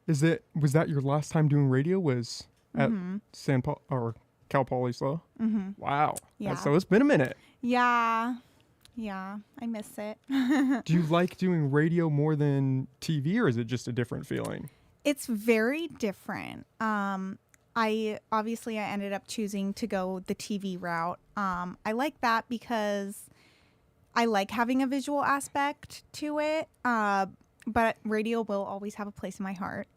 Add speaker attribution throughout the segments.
Speaker 1: Was that your last time doing radio? Was at
Speaker 2: Mm-hmm.
Speaker 1: San Paul or Cal Poly Slow?
Speaker 2: Mm-hmm.
Speaker 1: Wow.
Speaker 2: Yeah.
Speaker 1: So it's been a minute.
Speaker 2: Yeah. Yeah. I miss it.
Speaker 1: Do you like doing radio more than TV, or is it just a different feeling?
Speaker 2: It's very different. I ended up choosing to go the TV route. I like that because I like having a visual aspect to it. But radio will always have a place in my heart.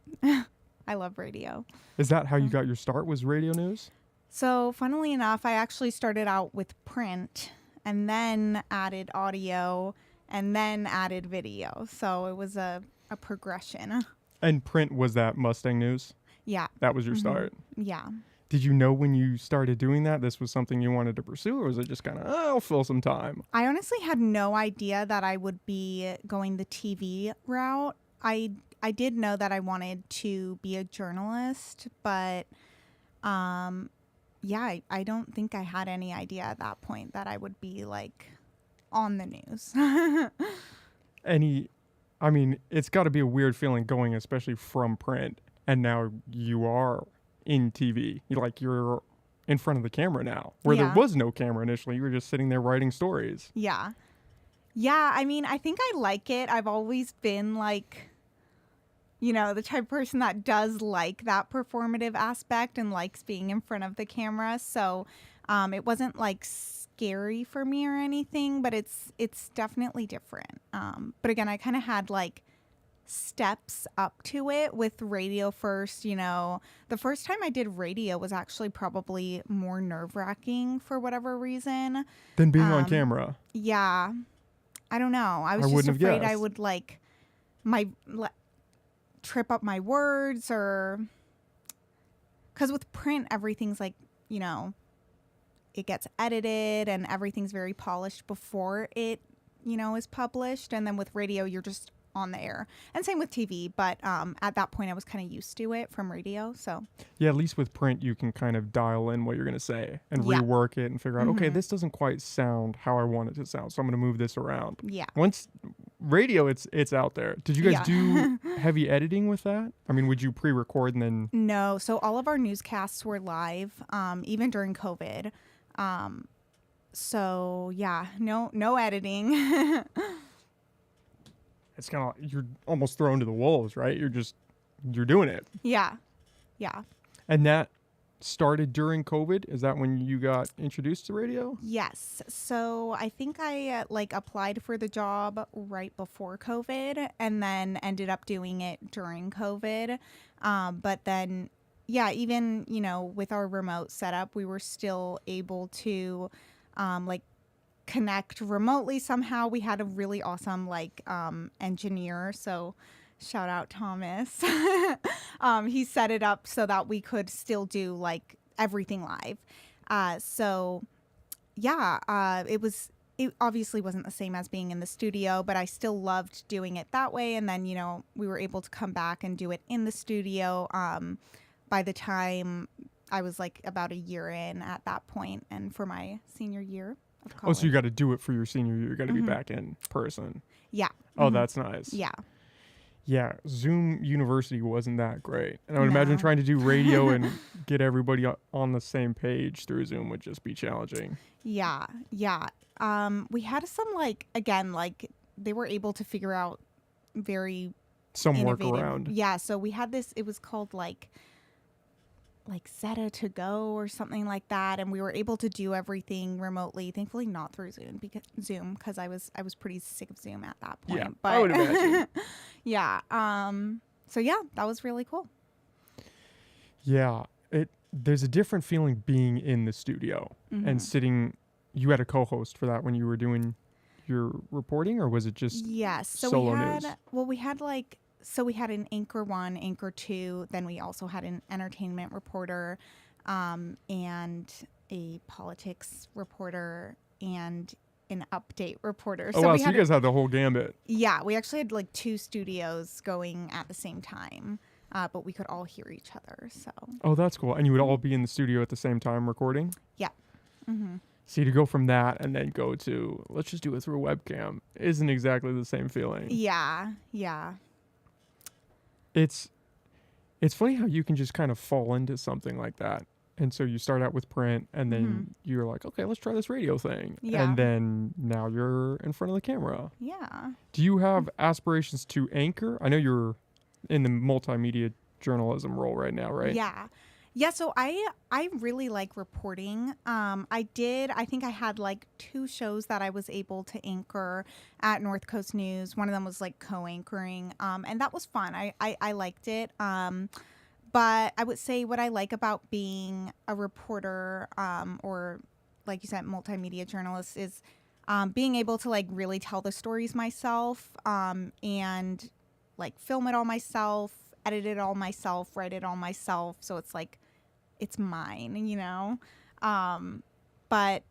Speaker 2: I love radio.
Speaker 1: Is that how you got your start? Was radio news?
Speaker 2: So, funnily enough, I actually started out with print and then added audio and then added video. So, it was a progression.
Speaker 1: And print was that Mustang News?
Speaker 2: Yeah.
Speaker 1: That was your start?
Speaker 2: Yeah.
Speaker 1: Did you know when you started doing that this was something you wanted to pursue, or was it just kind of, I'll fill some time?
Speaker 2: I honestly had no idea that I would be going the TV route. I did know that I wanted to be a journalist, but yeah, I don't think I had any idea at that point that I would be like on the news.
Speaker 1: I mean, it's got to be a weird feeling going, especially from print, and now you are in TV. You're in front of the camera now, where there was no camera initially. You were just sitting there writing stories.
Speaker 2: Yeah. Yeah, I mean, I think I like it. I've always been like, the type of person that does like that performative aspect and likes being in front of the camera. So it wasn't like scary for me or anything, but it's definitely different. But again, I kind of had like steps up to it with radio first. The first time I did radio was actually probably more nerve-wracking for whatever reason
Speaker 1: Than being on camera.
Speaker 2: Yeah, I don't know, I was
Speaker 1: I
Speaker 2: just
Speaker 1: wouldn't have
Speaker 2: afraid I
Speaker 1: guessed.
Speaker 2: would like trip up my words, or because with print everything's like it gets edited and everything's very polished before it is published, and then with radio you're just on the air, and same with TV, but at that point I was kind of used to it from radio. So
Speaker 1: Yeah, at least with print you can kind of dial in what you're going to say and
Speaker 2: Yeah.
Speaker 1: rework it and figure out, okay,
Speaker 2: Mhm.
Speaker 1: this doesn't quite sound how I want it to sound, so I'm going to move this around.
Speaker 2: yeah.
Speaker 1: Once radio, it's out there. Did you guys
Speaker 2: Yeah.
Speaker 1: do heavy editing with that? I mean, would you pre-record and then...
Speaker 2: No, so all of our newscasts were live, even during COVID. So yeah, no editing.
Speaker 1: It's kind of, you're almost thrown to the wolves, right? You're doing it.
Speaker 2: Yeah.
Speaker 1: And that started during COVID? Is that when you got introduced to radio?
Speaker 2: Yes. So I think I applied for the job right before COVID and then ended up doing it during COVID. But then, yeah, even, with our remote setup, we were still able to connect remotely somehow. We had a really awesome engineer. So shout out Thomas. He set it up so that we could still do everything live. So yeah, it obviously wasn't the same as being in the studio, but I still loved doing it that way. And then, we were able to come back and do it in the studio. By the time I was about a year in at that point, and for my senior year of
Speaker 1: Oh,
Speaker 2: college.
Speaker 1: so you got to do it for your senior year. You got to be back in person.
Speaker 2: Yeah.
Speaker 1: Oh, that's nice.
Speaker 2: Yeah.
Speaker 1: Yeah, Zoom University wasn't that great. And I would
Speaker 2: No.
Speaker 1: imagine trying to do radio and get everybody on the same page through Zoom would just be challenging.
Speaker 2: Yeah. We had some they were able to figure out very
Speaker 1: Some
Speaker 2: innovative.
Speaker 1: workaround.
Speaker 2: Yeah, so we had this, it was called like Zeta to go or something like that, and we were able to do everything remotely. Thankfully, not through Zoom because I was pretty sick of Zoom at that point.
Speaker 1: Yeah,
Speaker 2: but
Speaker 1: I would imagine.
Speaker 2: yeah. So yeah, that was really cool.
Speaker 1: Yeah, there's a different feeling being in the studio and sitting. You had a co-host for that when you were doing your reporting, or was it just
Speaker 2: Yes. So
Speaker 1: solo
Speaker 2: we had
Speaker 1: news?
Speaker 2: we had an anchor 1, anchor 2, then we also had an entertainment reporter, and a politics reporter and an update reporter.
Speaker 1: Oh,
Speaker 2: So
Speaker 1: wow,
Speaker 2: we
Speaker 1: so
Speaker 2: had
Speaker 1: you guys had the whole gambit.
Speaker 2: yeah, we actually had 2 studios going at the same time, but we could all hear each other. So
Speaker 1: Oh, that's cool. And you would all be in the studio at the same time recording?
Speaker 2: yeah. Mm-hmm.
Speaker 1: See, to go from that and then go to, let's just do it through a webcam, isn't exactly the same feeling.
Speaker 2: Yeah.
Speaker 1: It's It's funny how you can just kind of fall into something like that. And so you start out with print and then you're like, okay, let's try this radio thing.
Speaker 2: Yeah.
Speaker 1: And then now you're in front of the camera.
Speaker 2: Yeah.
Speaker 1: Do you have aspirations to anchor? I know you're in the multimedia journalism role right now, right?
Speaker 2: Yeah. Yeah, so I really like reporting. I think I had like 2 shows that I was able to anchor at North Coast News. One of them was like co-anchoring, and that was fun. I liked it. But I would say what I like about being a reporter, or like you said, multimedia journalist, is being able to like really tell the stories myself, and like film it all myself, edit it all myself, write it all myself. So it's like, it's mine, you know? But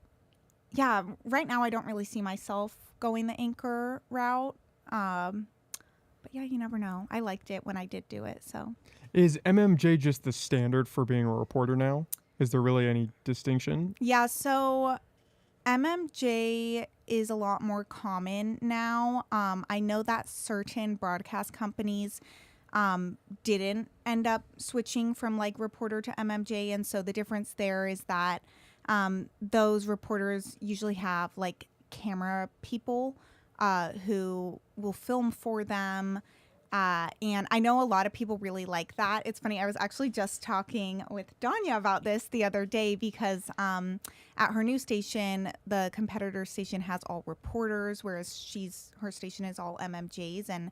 Speaker 2: yeah, right now I don't really see myself going the anchor route. But yeah, you never know. I liked it when I did do it, so.
Speaker 1: Is MMJ just the standard for being a reporter now? Is there really any distinction?
Speaker 2: Yeah, so MMJ is a lot more common now. I know that certain broadcast companies didn't end up switching from like reporter to MMJ. And so the difference there is that those reporters usually have like camera people who will film for them. And I know a lot of people really like that. It's funny. I was actually just talking with Danya about this the other day because at her news station, the competitor station has all reporters, whereas her station is all MMJs. And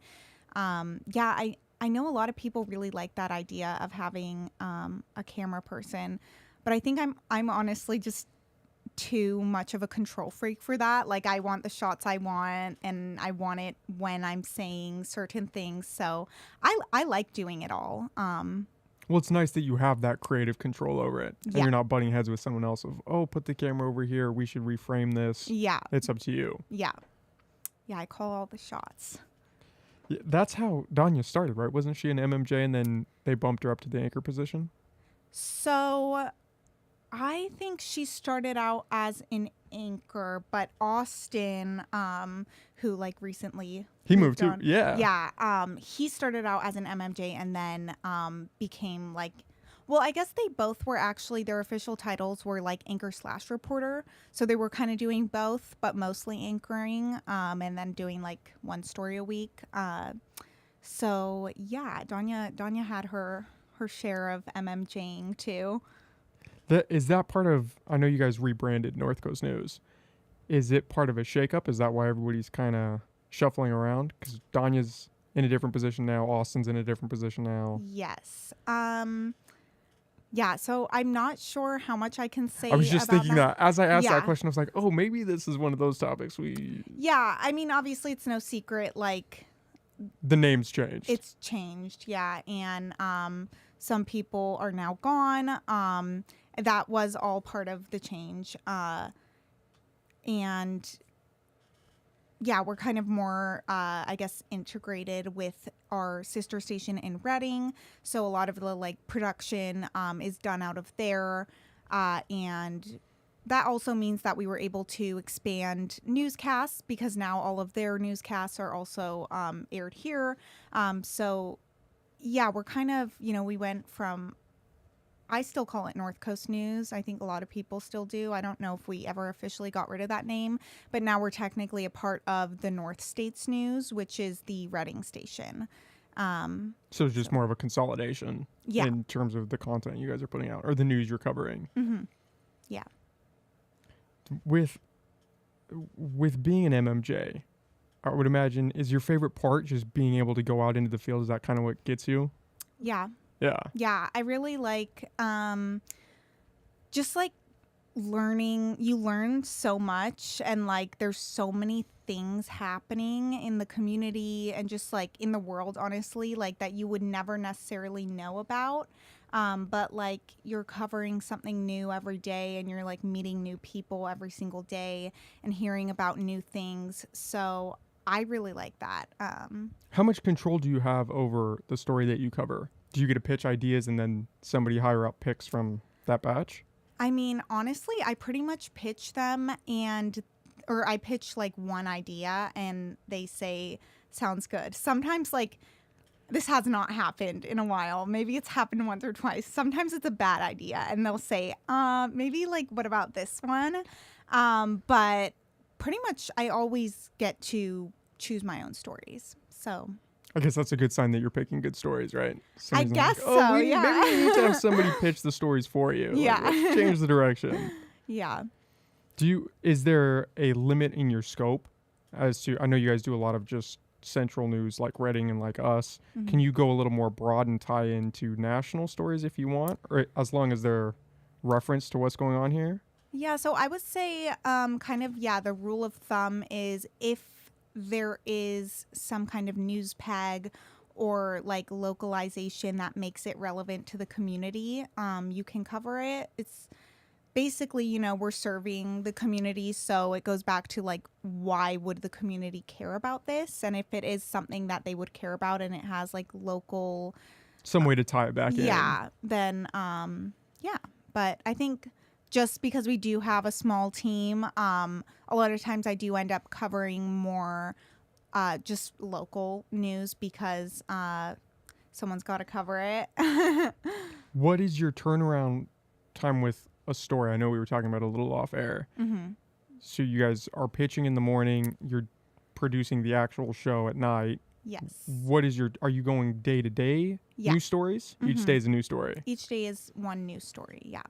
Speaker 2: yeah, I know a lot of people really like that idea of having a camera person, but I think I'm honestly just too much of a control freak for that. Like, I want the shots I want, and I want it when I'm saying certain things. So I like doing it all.
Speaker 1: Well, it's nice that you have that creative control over it. And you're not butting heads with someone else of, oh, put the camera over here. We should reframe this.
Speaker 2: Yeah.
Speaker 1: It's up to you.
Speaker 2: Yeah. Yeah, I call all the shots.
Speaker 1: Yeah, that's how Danya started, right? Wasn't she an MMJ and then they bumped her up to the anchor position?
Speaker 2: So I think she started out as an anchor, but Austin, who like recently
Speaker 1: he moved
Speaker 2: on,
Speaker 1: too. Yeah.
Speaker 2: He started out as an MMJ and then became like, well, I guess they both were actually, their official titles were like anchor/reporter. So they were kind of doing both, but mostly anchoring, and then doing like one story a week. So yeah, Danya had her share of MMJing too.
Speaker 1: Is that part of, I know you guys rebranded North Coast News. Is it part of a shakeup? Is that why everybody's kind of shuffling around? Because Danya's in a different position now. Austin's in a different position now.
Speaker 2: Yes. Yeah, so I'm not sure how much I can say.
Speaker 1: I was just thinking that. As I asked that question, I was like, oh, maybe this is one of those topics
Speaker 2: Yeah, I mean, obviously it's no secret, like,
Speaker 1: the name's changed.
Speaker 2: It's changed, yeah. And some people are now gone. That was all part of the change. And yeah, we're kind of more, I guess, integrated with our sister station in Reading. So a lot of the like production is done out of there. And that also means that we were able to expand newscasts because now all of their newscasts are also aired here. So yeah, we're kind of, we went from, I still call it North Coast News. I think a lot of people still do. I don't know if we ever officially got rid of that name, but now we're technically a part of the North States News, which is the Reading station.
Speaker 1: So it's just more of a consolidation in terms of the content you guys are putting out or the news you're covering.
Speaker 2: Mm-hmm. Yeah.
Speaker 1: With being an MMJ, I would imagine, is your favorite part just being able to go out into the field? Is that kind of what gets you?
Speaker 2: Yeah.
Speaker 1: Yeah.
Speaker 2: Yeah. I really like, just like learning. You learn so much, and like there's so many things happening in the community and just like in the world, honestly, like that you would never necessarily know about. But like you're covering something new every day, and you're like meeting new people every single day and hearing about new things. So I really like that.
Speaker 1: How much control do you have over the story that you cover? Do you get to pitch ideas and then somebody higher up picks from that batch?
Speaker 2: I mean, honestly, I pretty much pitch them or I pitch like one idea and they say, sounds good. Sometimes like this has not happened in a while. Maybe it's happened once or twice. Sometimes it's a bad idea, and they'll say, maybe like, what about this one? But pretty much I always get to choose my own stories. So
Speaker 1: I guess that's a good sign that you're picking good stories, right?
Speaker 2: I
Speaker 1: Somebody's
Speaker 2: guess
Speaker 1: like, oh,
Speaker 2: so,
Speaker 1: maybe
Speaker 2: yeah.
Speaker 1: we need to have somebody pitch the stories for you.
Speaker 2: Yeah.
Speaker 1: Like, let's change the direction.
Speaker 2: Yeah.
Speaker 1: Is there a limit in your scope as to, I know you guys do a lot of just central news like Reading and like us.
Speaker 2: Mm-hmm.
Speaker 1: Can you go a little more broad and tie into national stories if you want, or as long as they're reference to what's going on here?
Speaker 2: Yeah, so I would say the rule of thumb is if there is some kind of news peg or like localization that makes it relevant to the community, you can cover it. It's basically, we're serving the community, so it goes back to like, why would the community care about this? And if it is something that they would care about and it has like local,
Speaker 1: some way to tie it back in.
Speaker 2: Yeah, then yeah. But I think just because we do have a small team, a lot of times I do end up covering more just local news because someone's got to cover it.
Speaker 1: What is your turnaround time with a story? I know we were talking about it a little off air.
Speaker 2: Mm-hmm.
Speaker 1: So you guys are pitching in the morning, you're producing the actual show at night.
Speaker 2: Yes.
Speaker 1: Are you going day to day news stories?
Speaker 2: Mm-hmm.
Speaker 1: Each day is a news story.
Speaker 2: Each day is one news story, yeah.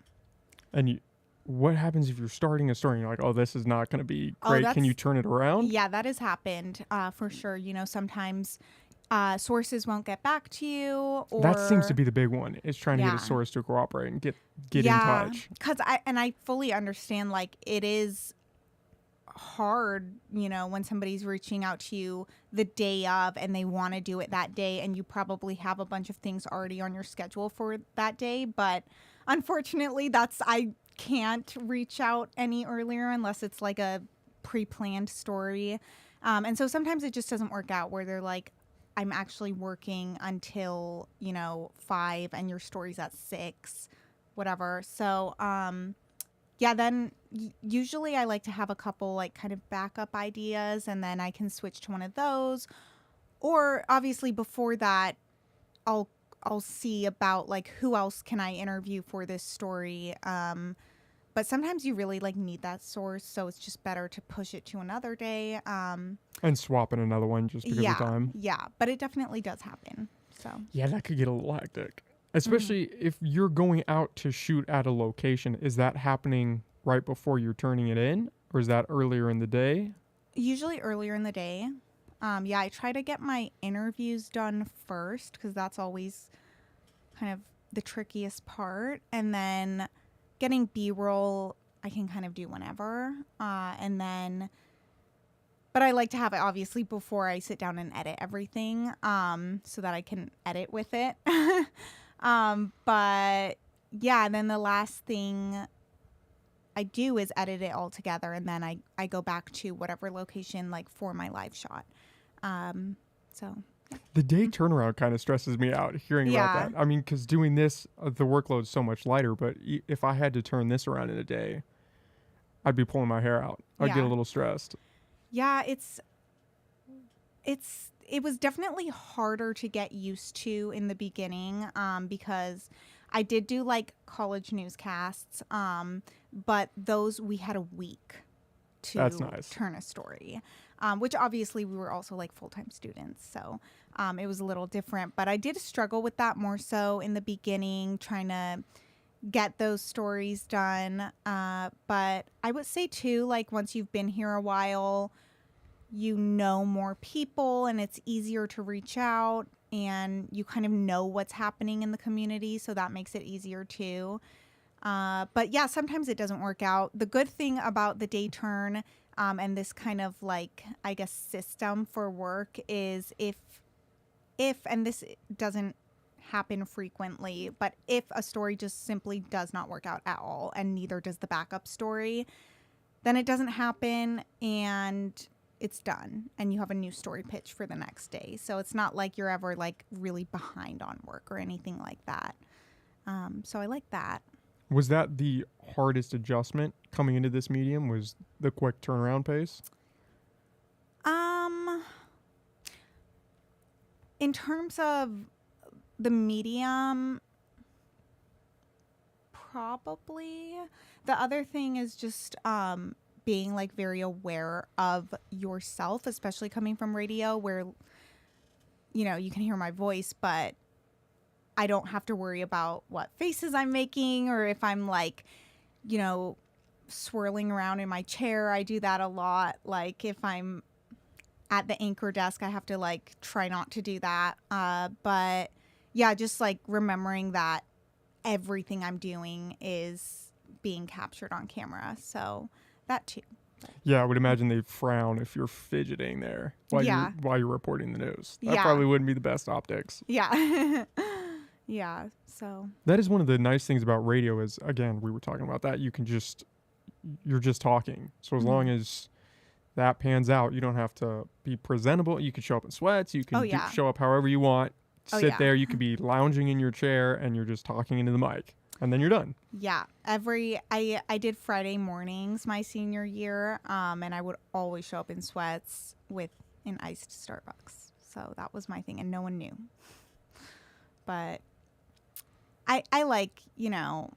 Speaker 1: And what happens if you're starting a story and you're like, oh, this is not going to be great? Can you turn it around?
Speaker 2: Yeah, that has happened for sure. Sometimes sources won't get back to you. Or
Speaker 1: that seems to be the big one, is trying to get a source to cooperate and get in touch.
Speaker 2: Because I fully understand, like, it is hard, when somebody's reaching out to you the day of and they want to do it that day, and you probably have a bunch of things already on your schedule for that day. But unfortunately, I can't reach out any earlier unless it's like a pre-planned story. And so sometimes it just doesn't work out where they're like, I'm actually working until, 5 and your story's at 6, whatever. So, then usually I like to have a couple like kind of backup ideas, and then I can switch to one of those. Or obviously before that, I'll see about like who else can I interview for this story. But sometimes you really like need that source, so it's just better to push it to another day.
Speaker 1: And swap in another one just because of time.
Speaker 2: Yeah, but it definitely does happen. So
Speaker 1: yeah, that could get a little hectic. Especially if you're going out to shoot at a location. Is that happening right before you're turning it in? Or is that earlier in the day?
Speaker 2: Usually earlier in the day. I try to get my interviews done first because that's always kind of the trickiest part. And then getting B-roll, I can kind of do whenever. But I like to have it obviously before I sit down and edit everything so that I can edit with it. But yeah, then the last thing I do is edit it all together, and then I go back to whatever location like for my live shot. So
Speaker 1: the day turnaround kind of stresses me out hearing about that. I mean, because doing this, the workload's so much lighter, but if I had to turn this around in a day, I'd be pulling my hair out. I'd get a little stressed.
Speaker 2: Yeah, it was definitely harder to get used to in the beginning because I did do like college newscasts, but those we had a week to turn a story, which obviously we were also like full-time students. So it was a little different, but I did struggle with that more so in the beginning, trying to get those stories done. But I would say too, like once you've been here a while, more people and it's easier to reach out and you kind of know what's happening in the community. So that makes it easier too. But yeah, sometimes it doesn't work out. The good thing about the day turn and this kind of like, I guess, system for work is if, and this doesn't happen frequently, but if a story just simply does not work out at all and neither does the backup story, then it doesn't happen and it's done and you have a new story pitch for the next day. So it's not like you're ever like really behind on work or anything like that. So I like that.
Speaker 1: Was that the hardest adjustment coming into this medium, was the quick turnaround pace?
Speaker 2: In terms of the medium, probably. The other thing is just being like very aware of yourself, especially coming from radio where, you know, you can hear my voice, but I don't have to worry about what faces I'm making or if I'm like, you know, swirling around in my chair. I do that a lot. Like if I'm at the anchor desk, I have to like try not to do that. But yeah, just like remembering that everything I'm doing is being captured on camera. So that too.
Speaker 1: Yeah, I would imagine they frown if you're fidgeting there while you're reporting the news. That probably wouldn't be the best optics.
Speaker 2: Yeah. Yeah. So
Speaker 1: that is one of the nice things about radio is, again, we were talking about that. You're just talking. So as long as that pans out, you don't have to be presentable. You can show up in sweats. You can show up however you want. Sit there. You could be lounging in your chair and you're just talking into the mic. And then you're done.
Speaker 2: Yeah. I did Friday mornings my senior year, and I would always show up in sweats with an iced Starbucks. So that was my thing, and no one knew. But I like, you know,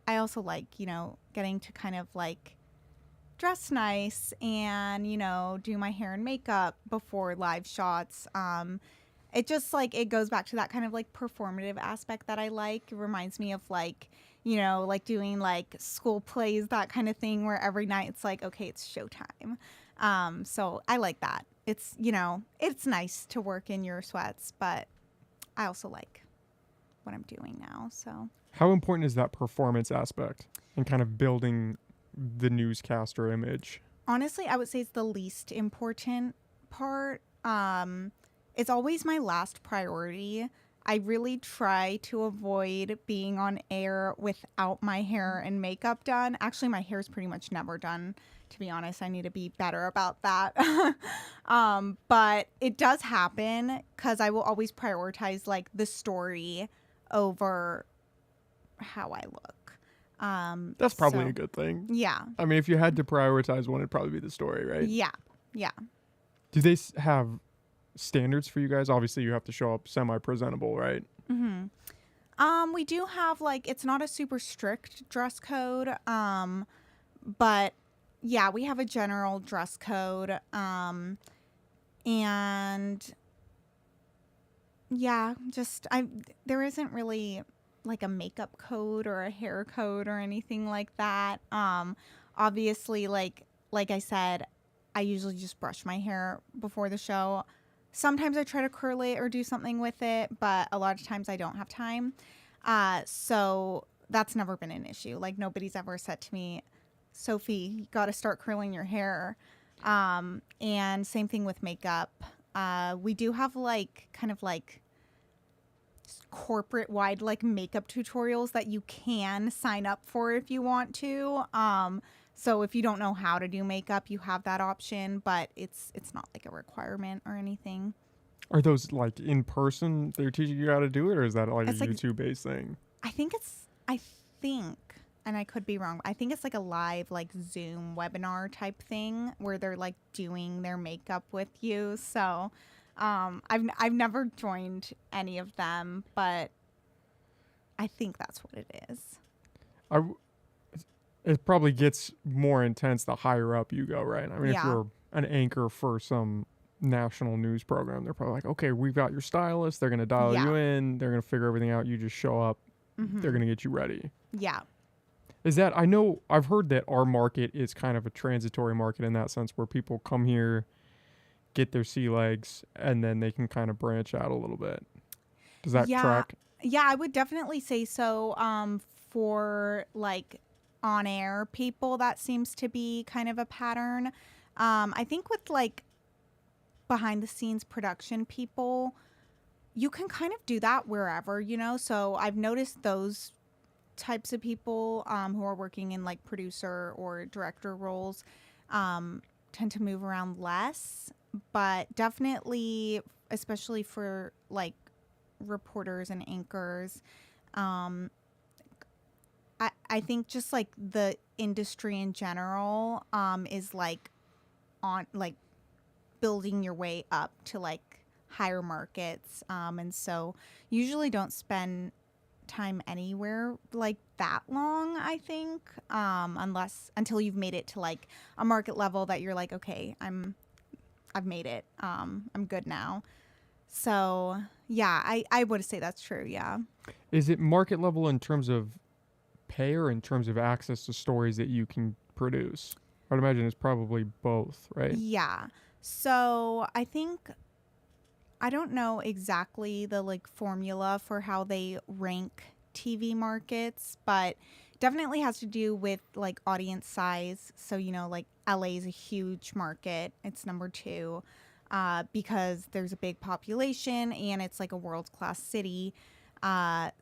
Speaker 2: I also like, you know, getting to kind of like dress nice and, you know, do my hair and makeup before live shots. It just like, it goes back to that kind of like performative aspect that I like. It reminds me of like, you know, like doing like school plays, that kind of thing where every night it's like, okay, it's showtime. So I like that. It's, you know, it's nice to work in your sweats, but I also like what I'm doing now. So
Speaker 1: how important is that performance aspect and kind of building the newscaster image?
Speaker 2: Honestly, I would say it's the least important part. It's always my last priority. I really try to avoid being on air without my hair and makeup done. Actually, my hair is pretty much never done, to be honest. I need to be better about that. But it does happen because I will always prioritize like the story over how I look.
Speaker 1: That's probably a good thing.
Speaker 2: Yeah.
Speaker 1: I mean, if you had to prioritize one, it'd probably be the story, right?
Speaker 2: Yeah. Yeah.
Speaker 1: Do they have standards for you guys? Obviously, you have to show up semi-presentable, right?
Speaker 2: Mm-hmm. We do have like, it's not a super strict dress code. But yeah, we have a general dress code. And yeah, there isn't really like a makeup code or a hair code or anything like that. Obviously, like I said, I usually just brush my hair before the show. Sometimes I try to curl it or do something with it, but a lot of times I don't have time. So that's never been an issue. Like nobody's ever said to me, Sophie, you got to start curling your hair. And same thing with makeup. We do have like kind of like corporate wide like makeup tutorials that you can sign up for if you want to. So if you don't know how to do makeup, you have that option, but it's not like a requirement or anything.
Speaker 1: Are those like in person they're teaching you how to do it, or is that like
Speaker 2: it's
Speaker 1: a YouTube based thing?
Speaker 2: I think, and I could be wrong, I think it's like a live like Zoom webinar type thing where they're like doing their makeup with you. So I've never joined any of them, but I think that's what it is.
Speaker 1: It probably gets more intense the higher up you go, right? I mean, if you're an anchor for some national news program, they're probably like, okay, we've got your stylist. They're going to dial you in. They're going to figure everything out. You just show up. Mm-hmm. They're going to get you ready.
Speaker 2: Yeah.
Speaker 1: Is that, I know, I've heard that our market is kind of a transitory market in that sense where people come here, get their sea legs, and then they can kind of branch out a little bit. Does that track?
Speaker 2: Yeah, I would definitely say so. For like on air people, that seems to be kind of a pattern. I think with like behind the scenes production people, you can kind of do that wherever, you know? So I've noticed those types of people who are working in like producer or director roles tend to move around less, but definitely, especially for like reporters and anchors, I think just like the industry in general is like on like building your way up to like higher markets. And so usually don't spend time anywhere like that long, I think, until you've made it to like a market level that you're like, okay, I've made it. I'm good now. So yeah, I would say that's true. Yeah.
Speaker 1: Is it market level in terms of pay or in terms of access to stories that you can produce? I'd imagine it's probably both, right?
Speaker 2: Yeah. So I don't know exactly the like formula for how they rank TV markets, but definitely has to do with like audience size. So, like LA is a huge market. It's number 2 because there's a big population and it's like a world-class city.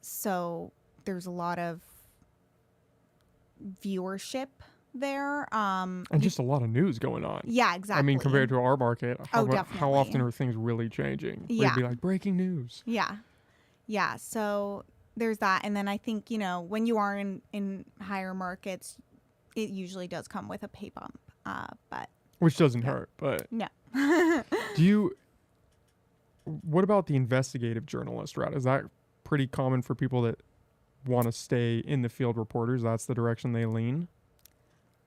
Speaker 2: So there's a lot of viewership there.
Speaker 1: And just a lot of news going on.
Speaker 2: Yeah, exactly.
Speaker 1: I mean, compared to our market, how
Speaker 2: definitely.
Speaker 1: often are things really changing?
Speaker 2: Yeah.
Speaker 1: Where you'd be like, breaking news.
Speaker 2: Yeah. Yeah. So there's that. And then I think, when you are in higher markets, it usually does come with a pay bump. But
Speaker 1: which doesn't hurt, but
Speaker 2: no.
Speaker 1: What about the investigative journalist route? Is that pretty common for people that want to stay in the field reporters? That's the direction they lean?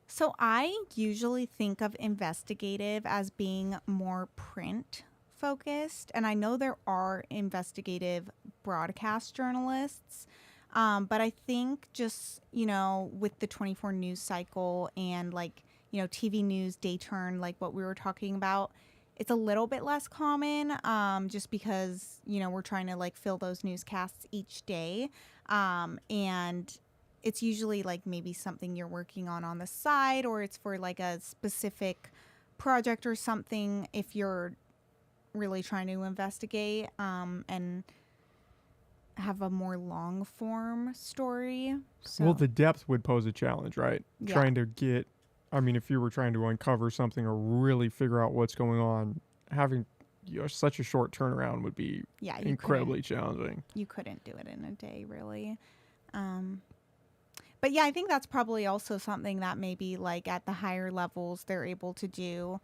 Speaker 2: So I usually think of investigative as being more print focused. And I know there are investigative broadcast journalists. But I think just, with the 24 news cycle and like, TV news day turn, like what we were talking about, it's a little bit less common just because, we're trying to like fill those newscasts each day. And it's usually like maybe something you're working on the side, or it's for like a specific project or something if you're really trying to investigate and have a more long form story. So.
Speaker 1: Well, the depth would pose a challenge, right?
Speaker 2: Yeah.
Speaker 1: Trying to get, if you were trying to uncover something or really figure out what's going on, having such a short turnaround would be incredibly challenging.
Speaker 2: You couldn't do it in a day, really. But yeah, I think that's probably also something that maybe like at the higher levels they're able to do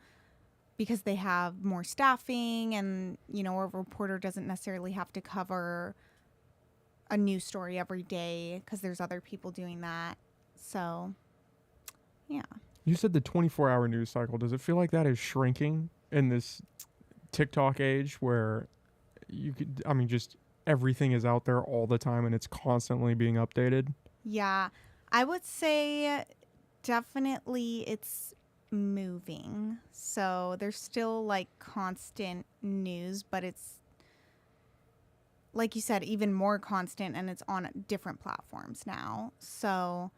Speaker 2: because they have more staffing and, a reporter doesn't necessarily have to cover a news story every day because there's other people doing that. So, yeah.
Speaker 1: You said the 24-hour news cycle. Does it feel like that is shrinking in this TikTok age where just everything is out there all the time and it's constantly being updated?
Speaker 2: Yeah. I would say definitely it's moving. So there's still like constant news, but it's like you said, even more constant, and it's on different platforms now. So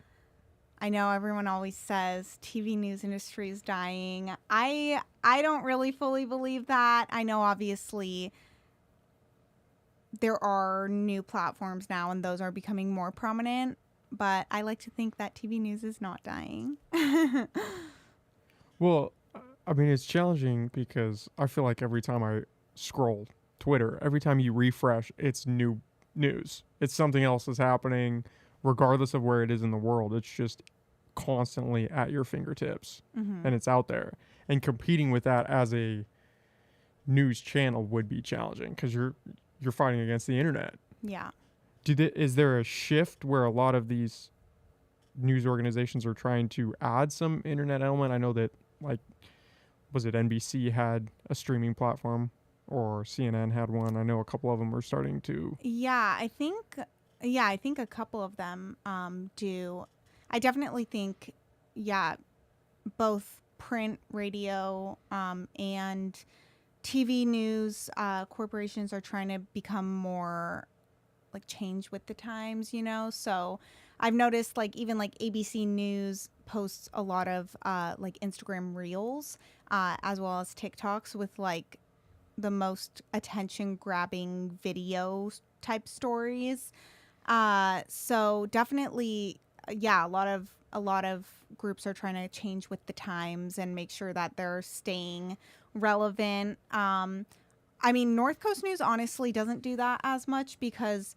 Speaker 2: I know everyone always says TV news industry is dying. I don't really fully believe that. I know obviously there are new platforms now and those are becoming more prominent, but I like to think that TV news is not dying.
Speaker 1: Well, it's challenging because I feel like every time I scroll Twitter, every time you refresh, it's new news. It's something else is happening, regardless of where it is in the world. It's just constantly at your fingertips, and it's out there. And competing with that as a news channel would be challenging because you're fighting against the internet.
Speaker 2: Yeah.
Speaker 1: Is there a shift where a lot of these news organizations are trying to add some internet element? I know that, like, was it NBC had a streaming platform or CNN had one? I know a couple of them are starting to.
Speaker 2: Yeah, I think a couple of them do. I definitely think, both print, radio, and TV news corporations are trying to become more like change with the times, So I've noticed like even like ABC News posts a lot of like Instagram reels as well as TikToks with like the most attention grabbing video type stories. So definitely, a lot of groups are trying to change with the times and make sure that they're staying relevant. North Coast News honestly doesn't do that as much because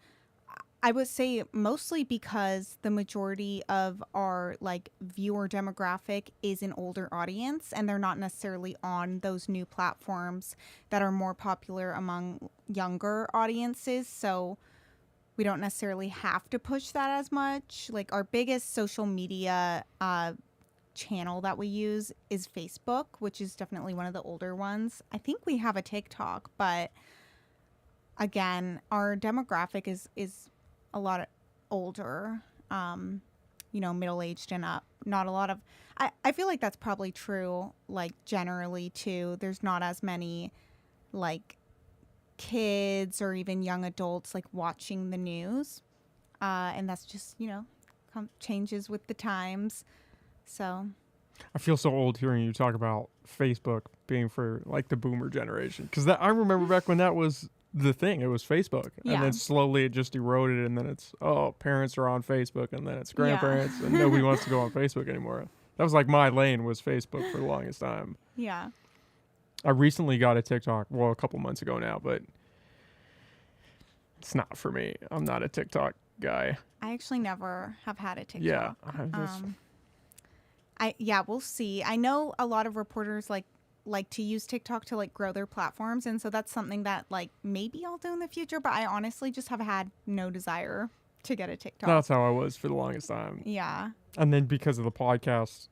Speaker 2: I would say mostly because the majority of our like viewer demographic is an older audience, and they're not necessarily on those new platforms that are more popular among younger audiences. So we don't necessarily have to push that as much. Like our biggest social media channel that we use is Facebook, which is definitely one of the older ones. I think we have a TikTok, but again, our demographic is a lot older, middle-aged and up. Not a lot of, I feel like that's probably true, like generally too. There's not as many like kids or even young adults like watching the news. And that's just, changes with the times. So
Speaker 1: I feel so old hearing you talk about Facebook being for like the boomer generation. Because I remember back when that was the thing. It was Facebook.
Speaker 2: Yeah.
Speaker 1: And then slowly it just eroded. And then it's, parents are on Facebook. And then it's grandparents. And nobody wants to go on Facebook anymore. That was like my lane was Facebook for the longest time.
Speaker 2: Yeah.
Speaker 1: I recently got a TikTok, well, a couple months ago now, but it's not for me. I'm not a TikTok guy.
Speaker 2: I actually never have had a TikTok.
Speaker 1: Yeah.
Speaker 2: We'll see. I know a lot of reporters like to use TikTok to like grow their platforms, and so that's something that like maybe I'll do in the future, but I honestly just have had no desire to get a TikTok.
Speaker 1: That's how I was for the longest time.
Speaker 2: Yeah.
Speaker 1: And then because of the podcast,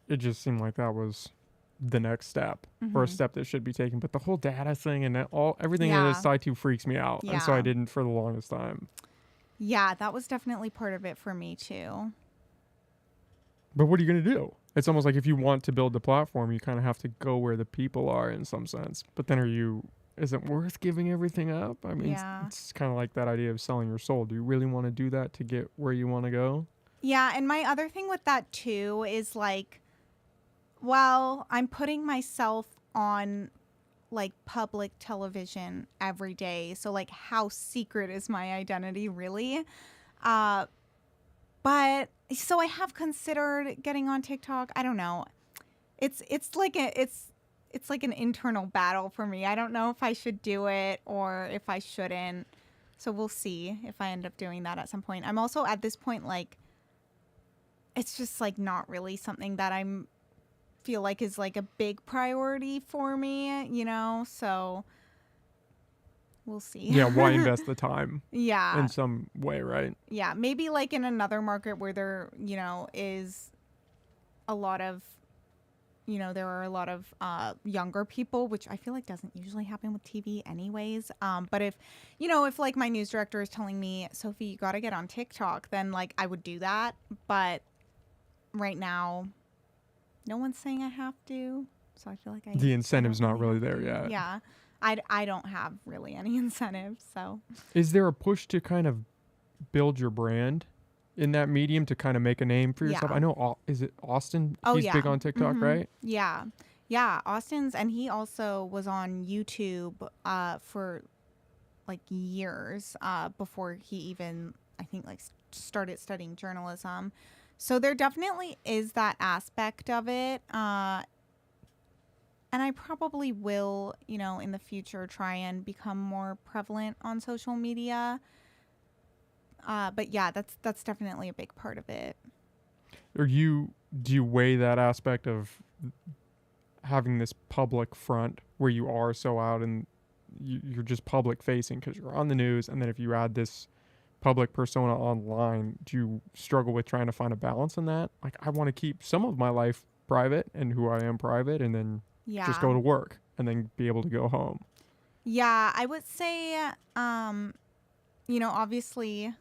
Speaker 1: it just seemed like that was the next step or a step that should be taken. But the whole data thing and everything that it's tied to freaks me out. And so I didn't for the longest time.
Speaker 2: Yeah, that was definitely part of it for me too.
Speaker 1: But what are you going to do? It's almost like if you want to build the platform, you kind of have to go where the people are in some sense. But then is it worth giving everything up? I mean, it's kind of like that idea of selling your soul. Do you really want to do that to get where you want to go?
Speaker 2: Yeah, and my other thing with that too is like, well, I'm putting myself on like public television every day. So like how secret is my identity really? But so I have considered getting on TikTok. I don't know. It's like an internal battle for me. I don't know if I should do it or if I shouldn't. So we'll see if I end up doing that at some point. I'm also at this point like it's just like not really something that I'm feel like is like a big priority for me, so we'll see.
Speaker 1: Yeah, why invest the time?
Speaker 2: Yeah.
Speaker 1: In some way, right?
Speaker 2: Yeah, maybe like in another market where there, is a lot of, there are a lot of younger people, which I feel like doesn't usually happen with TV anyways. But if like my news director is telling me, Sophie, you got to get on TikTok, then like I would do that. But right now, no one's saying I have to, so I feel like
Speaker 1: the incentive's not really there yet.
Speaker 2: Yeah, I don't have really any incentive. So,
Speaker 1: is there a push to kind of build your brand in that medium to kind of make a name for yourself?
Speaker 2: Yeah.
Speaker 1: I know, is it Austin?
Speaker 2: Oh,
Speaker 1: He's big on TikTok, right?
Speaker 2: Yeah, Austin's, and he also was on YouTube for like years before he even I think like started studying journalism. So there definitely is that aspect of it. And I probably will, in the future try and become more prevalent on social media. But yeah, that's definitely a big part of it.
Speaker 1: Do you weigh that aspect of having this public front where you are so out and you're just public facing because you're on the news, and then if you add this public persona online, do you struggle with trying to find a balance in that? Like, I want to keep some of my life private and who I am private, and then just go to work and then be able to go home.
Speaker 2: Yeah, I would say, obviously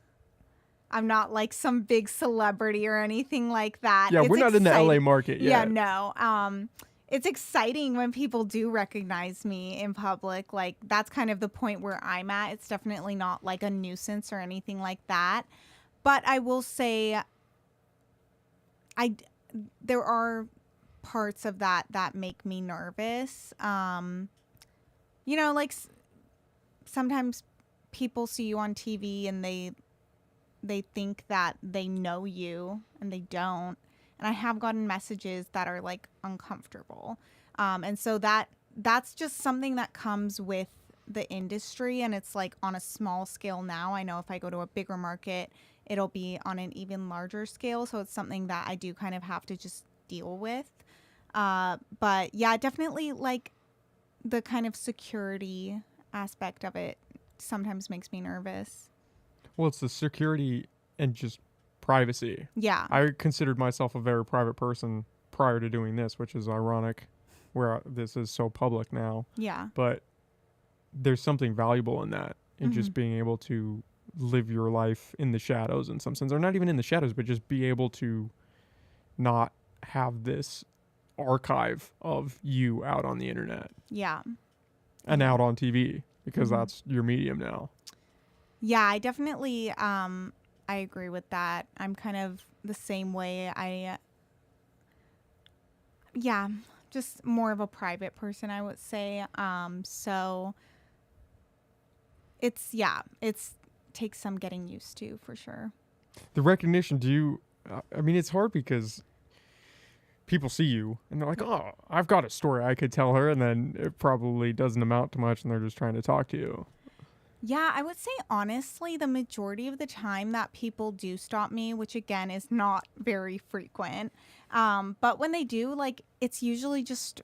Speaker 2: I'm not like some big celebrity or anything like that.
Speaker 1: Yeah, we're not in the LA market yet.
Speaker 2: Yeah, no. It's exciting when people do recognize me in public. Like, that's kind of the point where I'm at. It's definitely not like a nuisance or anything like that. But I will say there are parts of that make me nervous. Like sometimes people see you on TV and they think that they know you and they don't. And I have gotten messages that are like uncomfortable. And so that's just something that comes with the industry, and it's like on a small scale now. I know if I go to a bigger market, it'll be on an even larger scale. So it's something that I do kind of have to just deal with. But yeah, definitely like the kind of security aspect of it sometimes makes me nervous.
Speaker 1: Well, it's the security and just privacy.
Speaker 2: Yeah.
Speaker 1: I considered myself a very private person prior to doing this, which is ironic where this is so public now.
Speaker 2: Yeah.
Speaker 1: But there's something valuable in that, in just being able to live your life in the shadows in some sense, or not even in the shadows, but just be able to not have this archive of you out on the internet.
Speaker 2: Yeah.
Speaker 1: And out on TV, because that's your medium now.
Speaker 2: Yeah, I definitely I agree with that. I'm kind of the same way. Just more of a private person, I would say. So it's takes some getting used to, for sure.
Speaker 1: The recognition, I mean, it's hard because people see you and they're like, oh, I've got a story I could tell her, and then it probably doesn't amount to much and they're just trying to talk to you.
Speaker 2: Yeah, I would say honestly, the majority of the time that people do stop me, which again is not very frequent, but when they do, like, it's usually just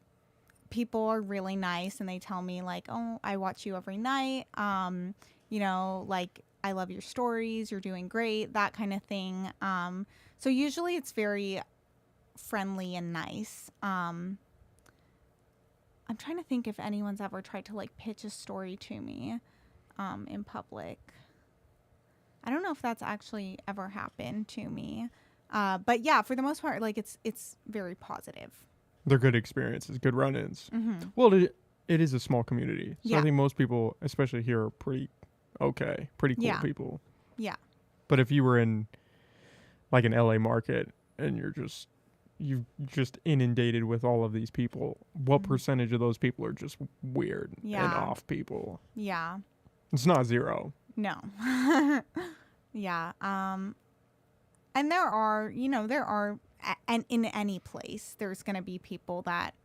Speaker 2: people are really nice and they tell me like, oh, I watch you every night, like, I love your stories, you're doing great, that kind of thing. So usually it's very friendly and nice. I'm trying to think if anyone's ever tried to like pitch a story to me in public. I don't know if that's actually ever happened to me. But yeah, for the most part, like it's very positive.
Speaker 1: They're good experiences, good run-ins. Well, it is a small community. So I think most people, especially here, are pretty cool people.
Speaker 2: Yeah.
Speaker 1: But if you were in like an LA market and you've just inundated with all of these people, what percentage of those people are just weird and off people?
Speaker 2: Yeah.
Speaker 1: It's not zero.
Speaker 2: No. Yeah. And there are, and in any place, there's going to be people that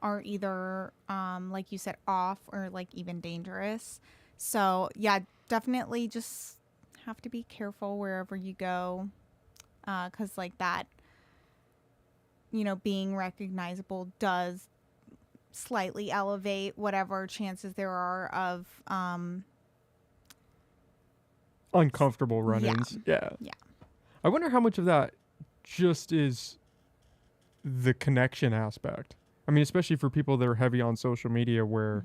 Speaker 2: are either, like you said, off or like even dangerous. So yeah, definitely just have to be careful wherever you go. 'Cause like that, being recognizable does slightly elevate whatever chances there are of
Speaker 1: uncomfortable run-ins. Yeah. I wonder how much of that just is the connection aspect. I mean, especially for people that are heavy on social media where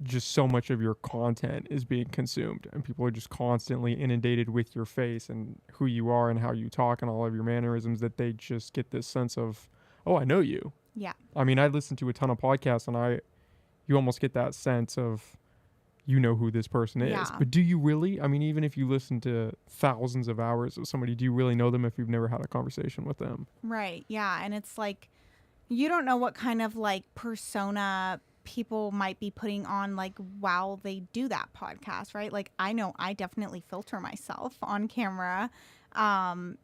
Speaker 1: just so much of your content is being consumed and people are just constantly inundated with your face and who you are and how you talk and all of your mannerisms, that they just get this sense of, oh, I know you.
Speaker 2: Yeah.
Speaker 1: I mean, I listen to a ton of podcasts and you almost get that sense of, you know who this person is.
Speaker 2: Yeah.
Speaker 1: But do you really? I mean, even if you listen to thousands of hours of somebody, do you really know them if you've never had a conversation with them?
Speaker 2: Right. Yeah. And it's like, you don't know what kind of like persona people might be putting on like while they do that podcast, right? Like, I know I definitely filter myself on camera, and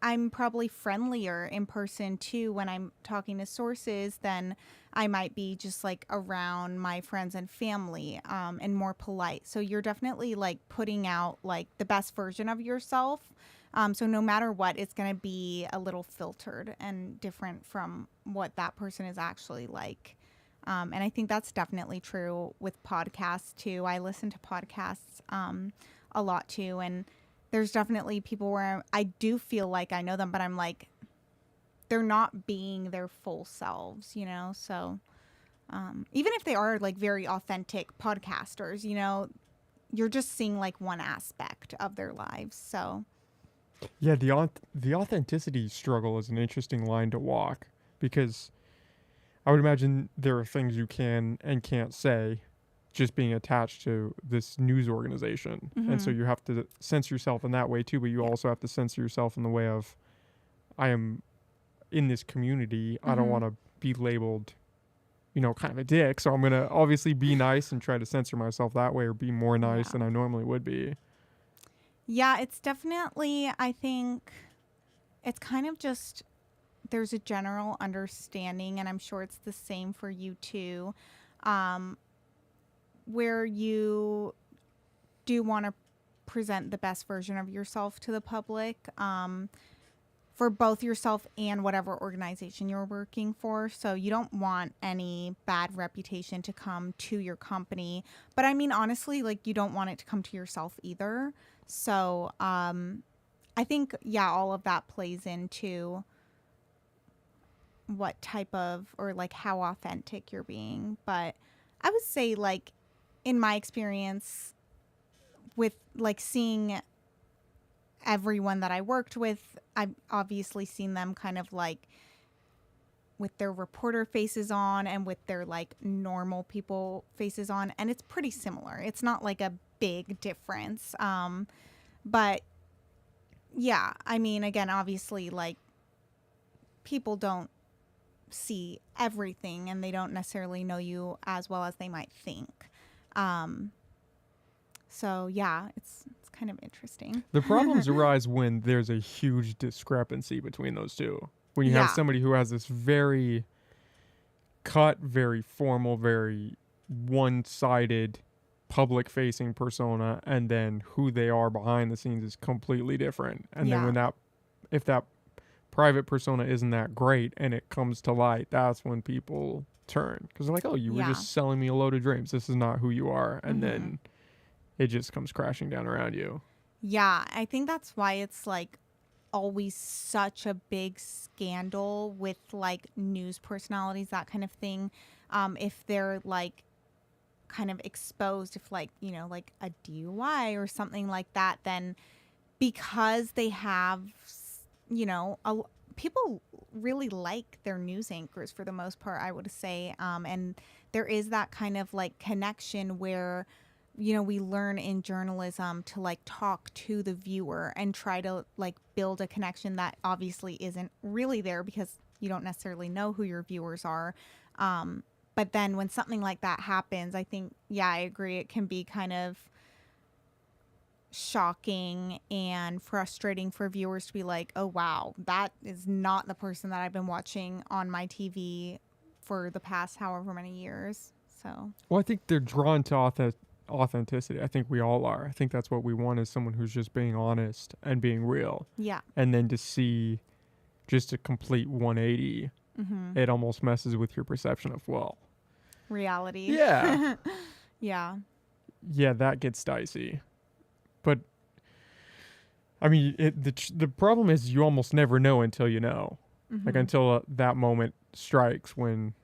Speaker 2: I'm probably friendlier in person too when I'm talking to sources than I might be just like around my friends and family, and more polite. So you're definitely like putting out like the best version of yourself. So no matter what, it's going to be a little filtered and different from what that person is actually like. And I think that's definitely true with podcasts too. I listen to podcasts a lot too. And there's definitely people where I do feel like I know them, but I'm like, they're not being their full selves, So even if they are like very authentic podcasters, you're just seeing like one aspect of their lives. So
Speaker 1: yeah, the authenticity struggle is an interesting line to walk, because I would imagine there are things you can and can't say just being attached to this news organization. And so you have to censor yourself in that way too, but you also have to censor yourself in the way of, I am in this community. I don't want to be labeled, kind of a dick. So I'm going to obviously be nice and try to censor myself that way, or be more nice than I normally would be.
Speaker 2: Yeah, it's definitely, I think it's kind of just there's a general understanding, and I'm sure it's the same for you too, um, where you do want to present the best version of yourself to the public, for both yourself and whatever organization you're working for. So you don't want any bad reputation to come to your company. But I mean, honestly, like, you don't want it to come to yourself either. So I think, yeah, all of that plays into what type of, or like how authentic you're being. But I would say, like, in my experience with like seeing everyone that I worked with, I've obviously seen them kind of like with their reporter faces on and with their like normal people faces on, and it's pretty similar. It's not like a big difference. But yeah, I mean, again, obviously, like, people don't see everything and they don't necessarily know you as well as they might think. So yeah, it's kind of interesting.
Speaker 1: The problems arise when there's a huge discrepancy between those two. When you have somebody who has this very cut, very formal, very one-sided public-facing persona, and then who they are behind the scenes is completely different. And then if that private persona isn't that great and it comes to light, that's when people turn. Because they're like, oh, you were just selling me a load of dreams. This is not who you are. And then it just comes crashing down around you.
Speaker 2: Yeah, I think that's why it's like always such a big scandal with like news personalities, that kind of thing. If they're like kind of exposed, if like, you know, like a DUI or something like that, then because they have, you know, people really like their news anchors for the most part, I would say. And there is that kind of like connection where, you know, we learn in journalism to like talk to the viewer and try to like build a connection that obviously isn't really there because you don't necessarily know who your viewers are. But then when something like that happens, I think, yeah, I agree. It can be kind of shocking and frustrating for viewers to be like, oh, wow, that is not the person that I've been watching on my TV for the past however many years. So,
Speaker 1: well, I think they're drawn to authenticity. I think we all are. I think that's what we want, is someone who's just being honest and being real.
Speaker 2: Yeah.
Speaker 1: And then to see just a complete 180, it almost messes with your perception of, well,
Speaker 2: reality.
Speaker 1: Yeah.
Speaker 2: Yeah.
Speaker 1: Yeah, that gets dicey. But I mean, the problem is you almost never know until you know. Like until that moment strikes when,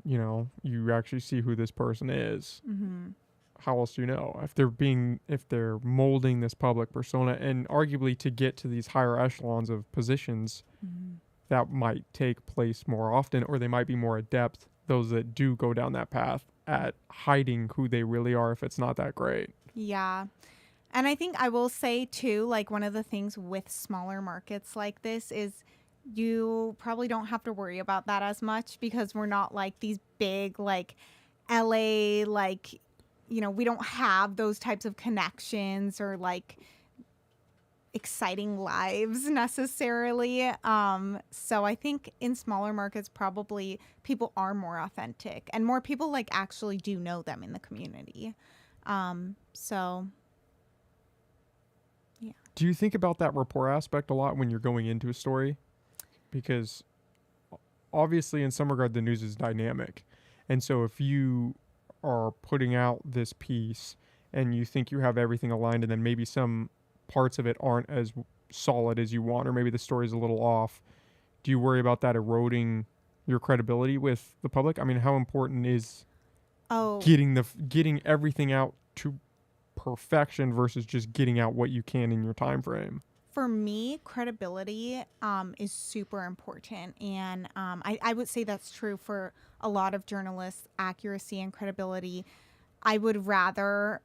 Speaker 1: you know, you actually see who this person is. How else do you know? If they're molding this public persona, and arguably to get to these higher echelons of positions, that might take place more often, or they might be more adept, those that do go down that path, at hiding who they really are if it's not that great.
Speaker 2: Yeah. And I think I will say too, like, one of the things with smaller markets like this is you probably don't have to worry about that as much because we're not like these big, like, LA, like, you know, we don't have those types of connections or like exciting lives necessarily. So I think in smaller markets, probably people are more authentic and more people like actually do know them in the community. So yeah.
Speaker 1: Do you think about that rapport aspect a lot when you're going into a story? Because obviously in some regard the news is dynamic. And so if you are putting out this piece and you think you have everything aligned and then maybe some parts of it aren't as solid as you want, or maybe the story's a little off, do you worry about that eroding your credibility with the public? I mean, how important is getting everything out to perfection versus just getting out what you can in your time frame?
Speaker 2: For me, credibility is super important. And I would say that's true for a lot of journalists, accuracy and credibility. I would rather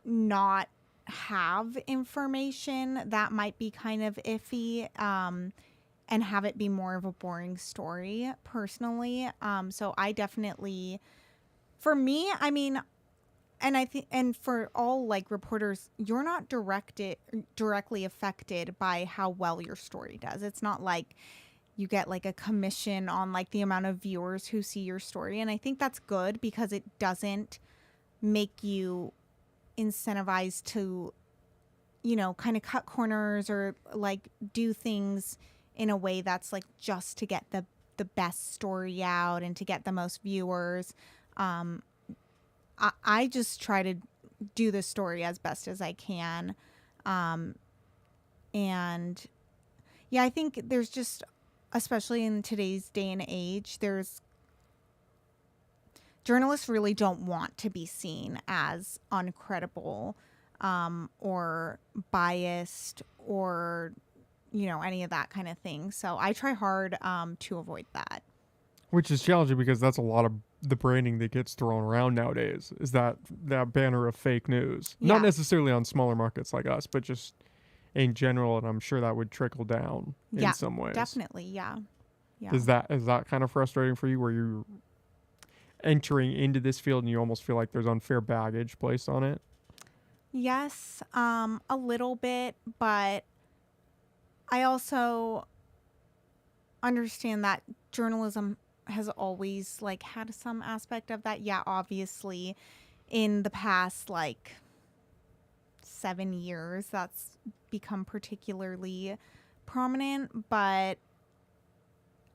Speaker 2: not have information that might be kind of iffy and have it be more of a boring story personally. So I definitely, for me, I mean, and I think, and for all like reporters, you're not directly affected by how well your story does. It's not like you get like a commission on like the amount of viewers who see your story. And I think that's good because it doesn't make you incentivized to, you know, kind of cut corners or like do things in a way that's like just to get the best story out and to get the most viewers. I just try to do the story as best as I can. And yeah, I think there's just, especially in today's day and age, journalists really don't want to be seen as uncredible, or biased or, you know, any of that kind of thing. So I try hard to avoid that.
Speaker 1: Which is challenging because that's a lot of the branding that gets thrown around nowadays, is that banner of fake news.
Speaker 2: Yeah.
Speaker 1: Not necessarily on smaller markets like us, but just in general, and I'm sure that would trickle down in some ways.
Speaker 2: Definitely. Yeah.
Speaker 1: Is that kind of frustrating for you, where you're entering into this field and you almost feel like there's unfair baggage placed on it?
Speaker 2: Yes, a little bit, but I also understand that journalism has always like had some aspect of that. Yeah, obviously in the past like 7 years that's become particularly prominent, but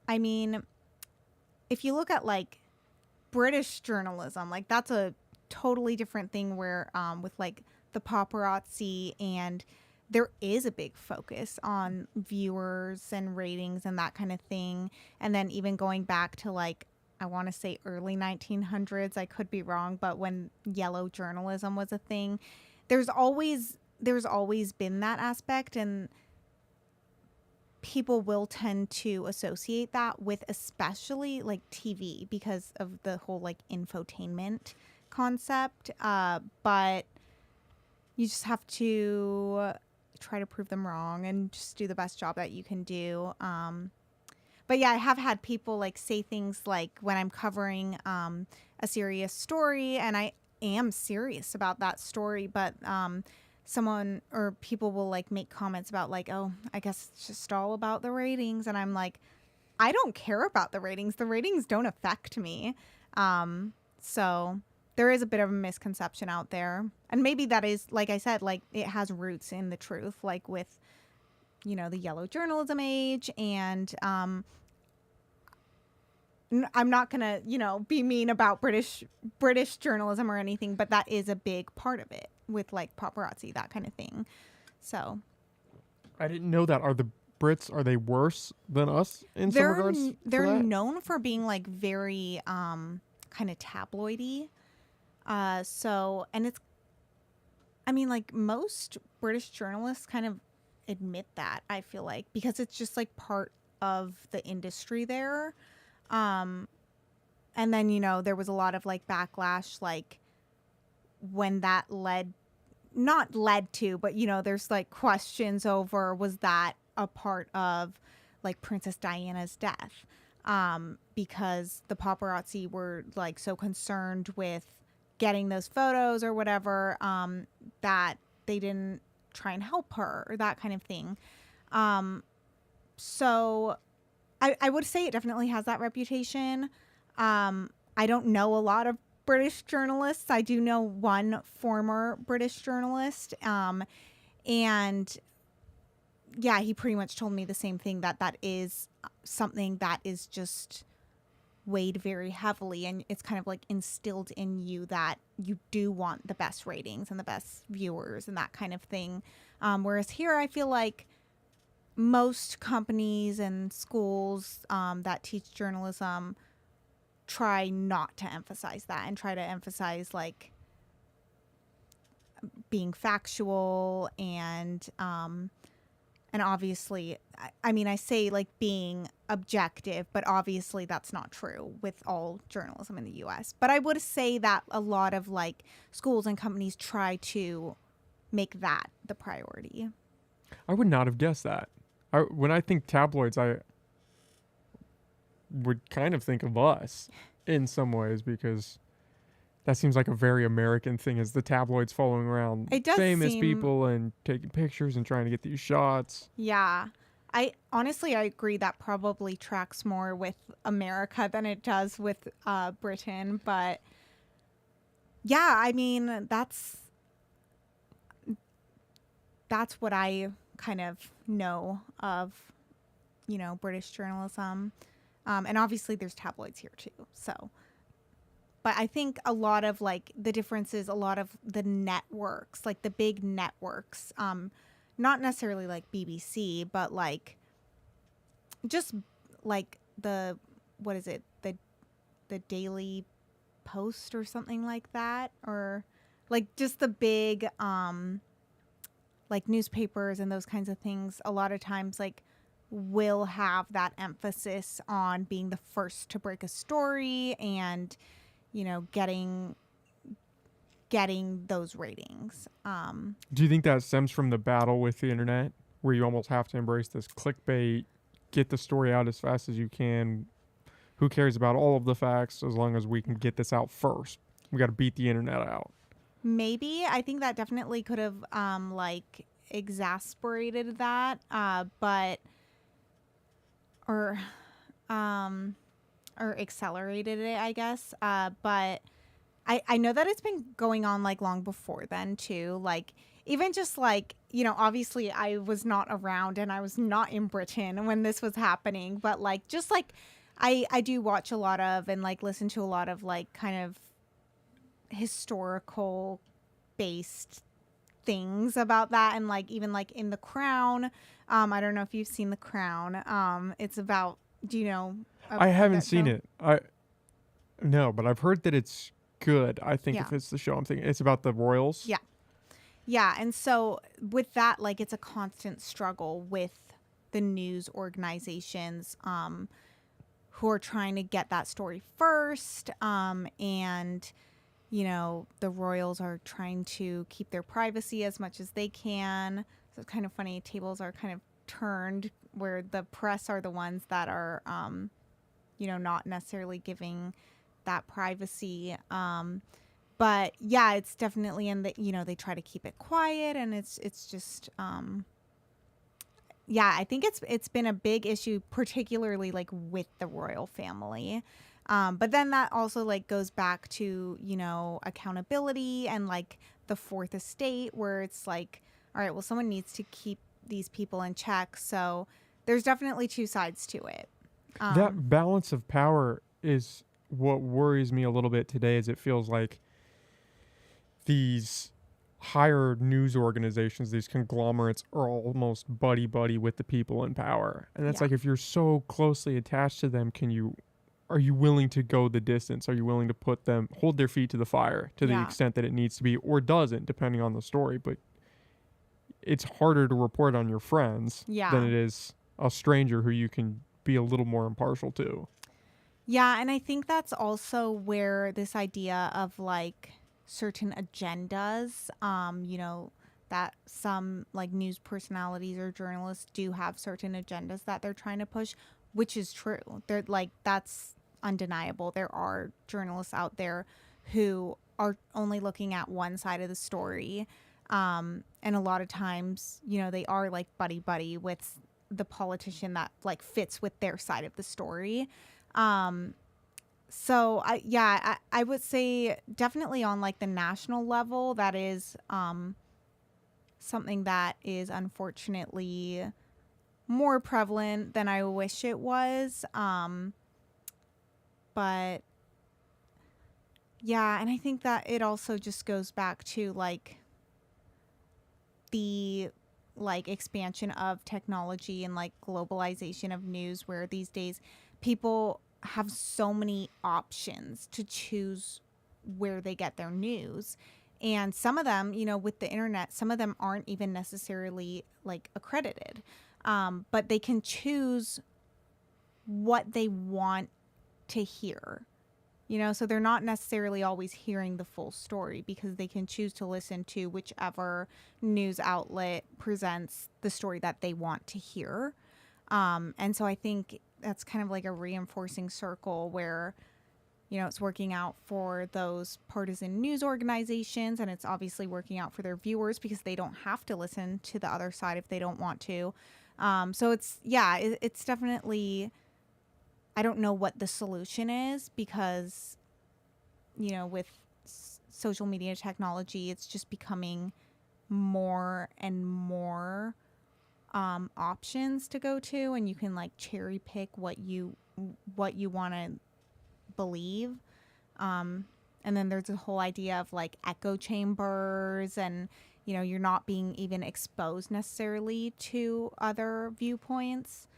Speaker 2: I mean, if you look at like British journalism, like that's a totally different thing where with like the paparazzi, and there is a big focus on viewers and ratings and that kind of thing. And then even going back to like, I want to say early 1900s, I could be wrong, but when yellow journalism was a thing, there's always been that aspect, and people will tend to associate that with especially like TV because of the whole like infotainment concept. But you just have to try to prove them wrong and just do the best job that you can do. But yeah, I have had people like say things like when I'm covering a serious story, and I am serious about that story, but someone or people will like make comments about like, oh, I guess it's just all about the ratings. And I'm like, I don't care about the ratings. The ratings don't affect me. So there is a bit of a misconception out there. And maybe that is, like I said, like it has roots in the truth, like with, you know, the yellow journalism age. And I'm not going to, you know, be mean about British journalism or anything, but that is a big part of it with like paparazzi, that kind of thing. So
Speaker 1: I didn't know that. Are the Brits, are they worse than us in some regards?
Speaker 2: They're known for being like very kind of tabloidy. So, and it's, I mean, like most British journalists kind of admit that, I feel like, because it's just like part of the industry there. And then, you know, there was a lot of like backlash, like when that not led to, but, you know, there's like questions over, was that a part of like Princess Diana's death? Because the paparazzi were like so concerned with getting those photos or whatever, that they didn't try and help her or that kind of thing. So I would say it definitely has that reputation. I don't know a lot of British journalists. I do know one former British journalist. And yeah, he pretty much told me the same thing, that is something that is just weighed very heavily, and it's kind of like instilled in you that you do want the best ratings and the best viewers and that kind of thing. Whereas here, I feel like most companies and schools that teach journalism try not to emphasize that and try to emphasize like being factual and obviously, I mean, I say like being objective, but obviously that's not true with all journalism in the U.S. But I would say that a lot of like schools and companies try to make that the priority.
Speaker 1: I would not have guessed that. When I think tabloids, I would kind of think of us in some ways, because that seems like a very American thing, is the tabloids following around famous people and taking pictures and trying to get these shots.
Speaker 2: Yeah. I honestly, I agree that probably tracks more with America than it does with Britain. But yeah, I mean, that's what I kind of know of, British journalism. And obviously there's tabloids here too. So, but I think a lot of like the difference is a lot of the networks, like the big networks, not necessarily like BBC, but like just like what is it? The Daily Post or something like that, or like just the big like newspapers and those kinds of things a lot of times like will have that emphasis on being the first to break a story and getting those ratings.
Speaker 1: Do you think that stems from the battle with the internet, where you almost have to embrace this clickbait, get the story out as fast as you can? Who cares about all of the facts as long as we can get this out first? We got to beat the internet out.
Speaker 2: Maybe I think that definitely could have like exasperated that, but or or accelerated it, I guess. But I know that it's been going on like long before then too. Like even just like, obviously I was not around and I was not in Britain when this was happening, but like just like I do watch a lot of and like listen to a lot of like kind of historical based things about that, and like even like in The Crown. I don't know if you've seen The Crown. It's about, do you know
Speaker 1: I haven't
Speaker 2: that
Speaker 1: seen
Speaker 2: show?
Speaker 1: it. No, but I've heard that it's good. I think
Speaker 2: Yeah.
Speaker 1: if it's the show I'm thinking, it's about the royals.
Speaker 2: Yeah. Yeah, and so with that, like it's a constant struggle with the news organizations who are trying to get that story first, and the royals are trying to keep their privacy as much as they can. So it's kind of funny. Tables are kind of turned where the press are the ones that are, not necessarily giving that privacy. But yeah, it's definitely in the, they try to keep it quiet, and it's just, yeah, I think it's been a big issue, particularly like with the royal family. But then that also like goes back to, accountability and like the fourth estate, where it's like, all right, well, someone needs to keep these people in check. So there's definitely two sides to it.
Speaker 1: That balance of power is what worries me a little bit today, as it feels like these higher news organizations, these conglomerates, are almost buddy buddy with the people in power. And that's
Speaker 2: Yeah.
Speaker 1: like, if you're so closely attached to them, are you willing to go the distance? Are you willing to hold their feet to the fire to the
Speaker 2: Yeah.
Speaker 1: extent that it needs to be, or doesn't, depending on the story? But it's harder to report on your friends
Speaker 2: Yeah.
Speaker 1: than it is a stranger who you can be a little more impartial to.
Speaker 2: Yeah, and I think that's also where this idea of like certain agendas, that some like news personalities or journalists do have certain agendas that they're trying to push, which is true. They're like, that's undeniable. There are journalists out there who are only looking at one side of the story. And a lot of times, they are like buddy buddy with the politician that like fits with their side of the story. So I would say definitely on like the national level, that is something that is unfortunately more prevalent than I wish it was. But yeah, and I think that it also just goes back to like the like expansion of technology and like globalization of news, where these days people have so many options to choose where they get their news. And some of them, with the internet, some of them aren't even necessarily like accredited. But they can choose what they want to hear. So they're not necessarily always hearing the full story, because they can choose to listen to whichever news outlet presents the story that they want to hear. And so I think that's kind of like a reinforcing circle where, it's working out for those partisan news organizations, and it's obviously working out for their viewers because they don't have to listen to the other side if they don't want to. So it's definitely, I don't know what the solution is because, with social media technology, it's just becoming more and more options to go to, and you can like cherry pick what you want to believe. And then there's the whole idea of like echo chambers, and you're not being even exposed necessarily to other viewpoints.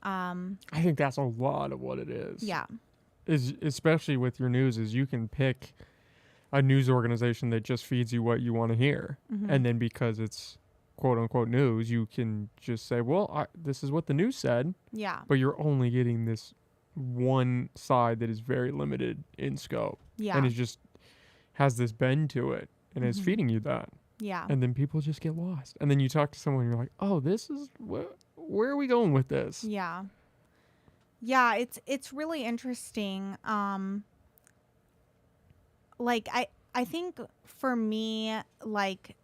Speaker 1: I think that's a lot of what it is.
Speaker 2: Yeah.
Speaker 1: Is especially with your news, is you can pick a news organization that just feeds you what you want to hear, and then because it's quote unquote news, you can just say, well, this is what the news said.
Speaker 2: Yeah.
Speaker 1: But you're only getting this one side that is very limited in scope.
Speaker 2: Yeah.
Speaker 1: And it just has this bend to it, and it's feeding you that.
Speaker 2: Yeah.
Speaker 1: And then people just get lost. And then you talk to someone and you're like, oh, this is where are we going with this?
Speaker 2: Yeah. Yeah, it's really interesting. Like I think for me, like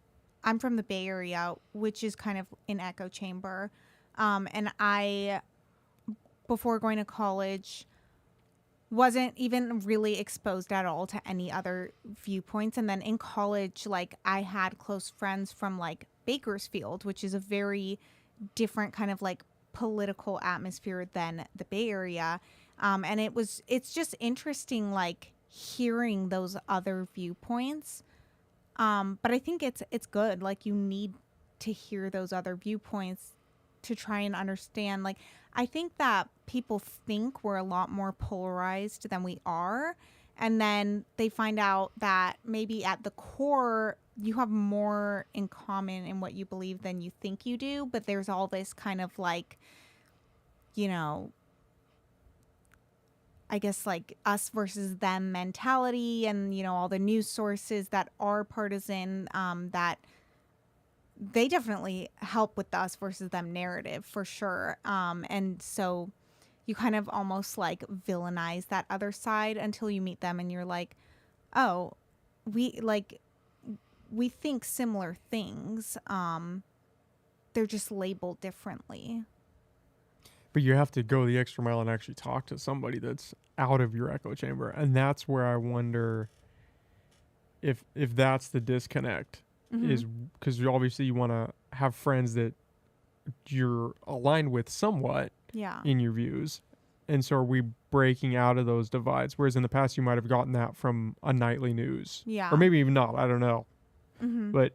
Speaker 2: I'm from the Bay Area, which is kind of an echo chamber. And I, before going to college, wasn't even really exposed at all to any other viewpoints. And then in college, like I had close friends from like Bakersfield, which is a very different kind of like political atmosphere than the Bay Area. And it's just interesting, like hearing those other viewpoints. But I think it's good. Like you need to hear those other viewpoints to try and understand. Like I think that people think we're a lot more polarized than we are, and then they find out that maybe at the core you have more in common in what you believe than you think you do, but there's all this kind of like, I guess like us versus them mentality, and all the news sources that are partisan, that they definitely help with the us versus them narrative for sure. And so you kind of almost like villainize that other side until you meet them and you're like, oh, we think similar things. They're just labeled differently.
Speaker 1: But you have to go the extra mile and actually talk to somebody that's out of your echo chamber. And that's where I wonder if that's the disconnect, is because obviously you want to have friends that you're aligned with somewhat in your views. And so are we breaking out of those divides? Whereas in the past you might have gotten that from a nightly news.
Speaker 2: Yeah.
Speaker 1: Or maybe even not. I don't know. But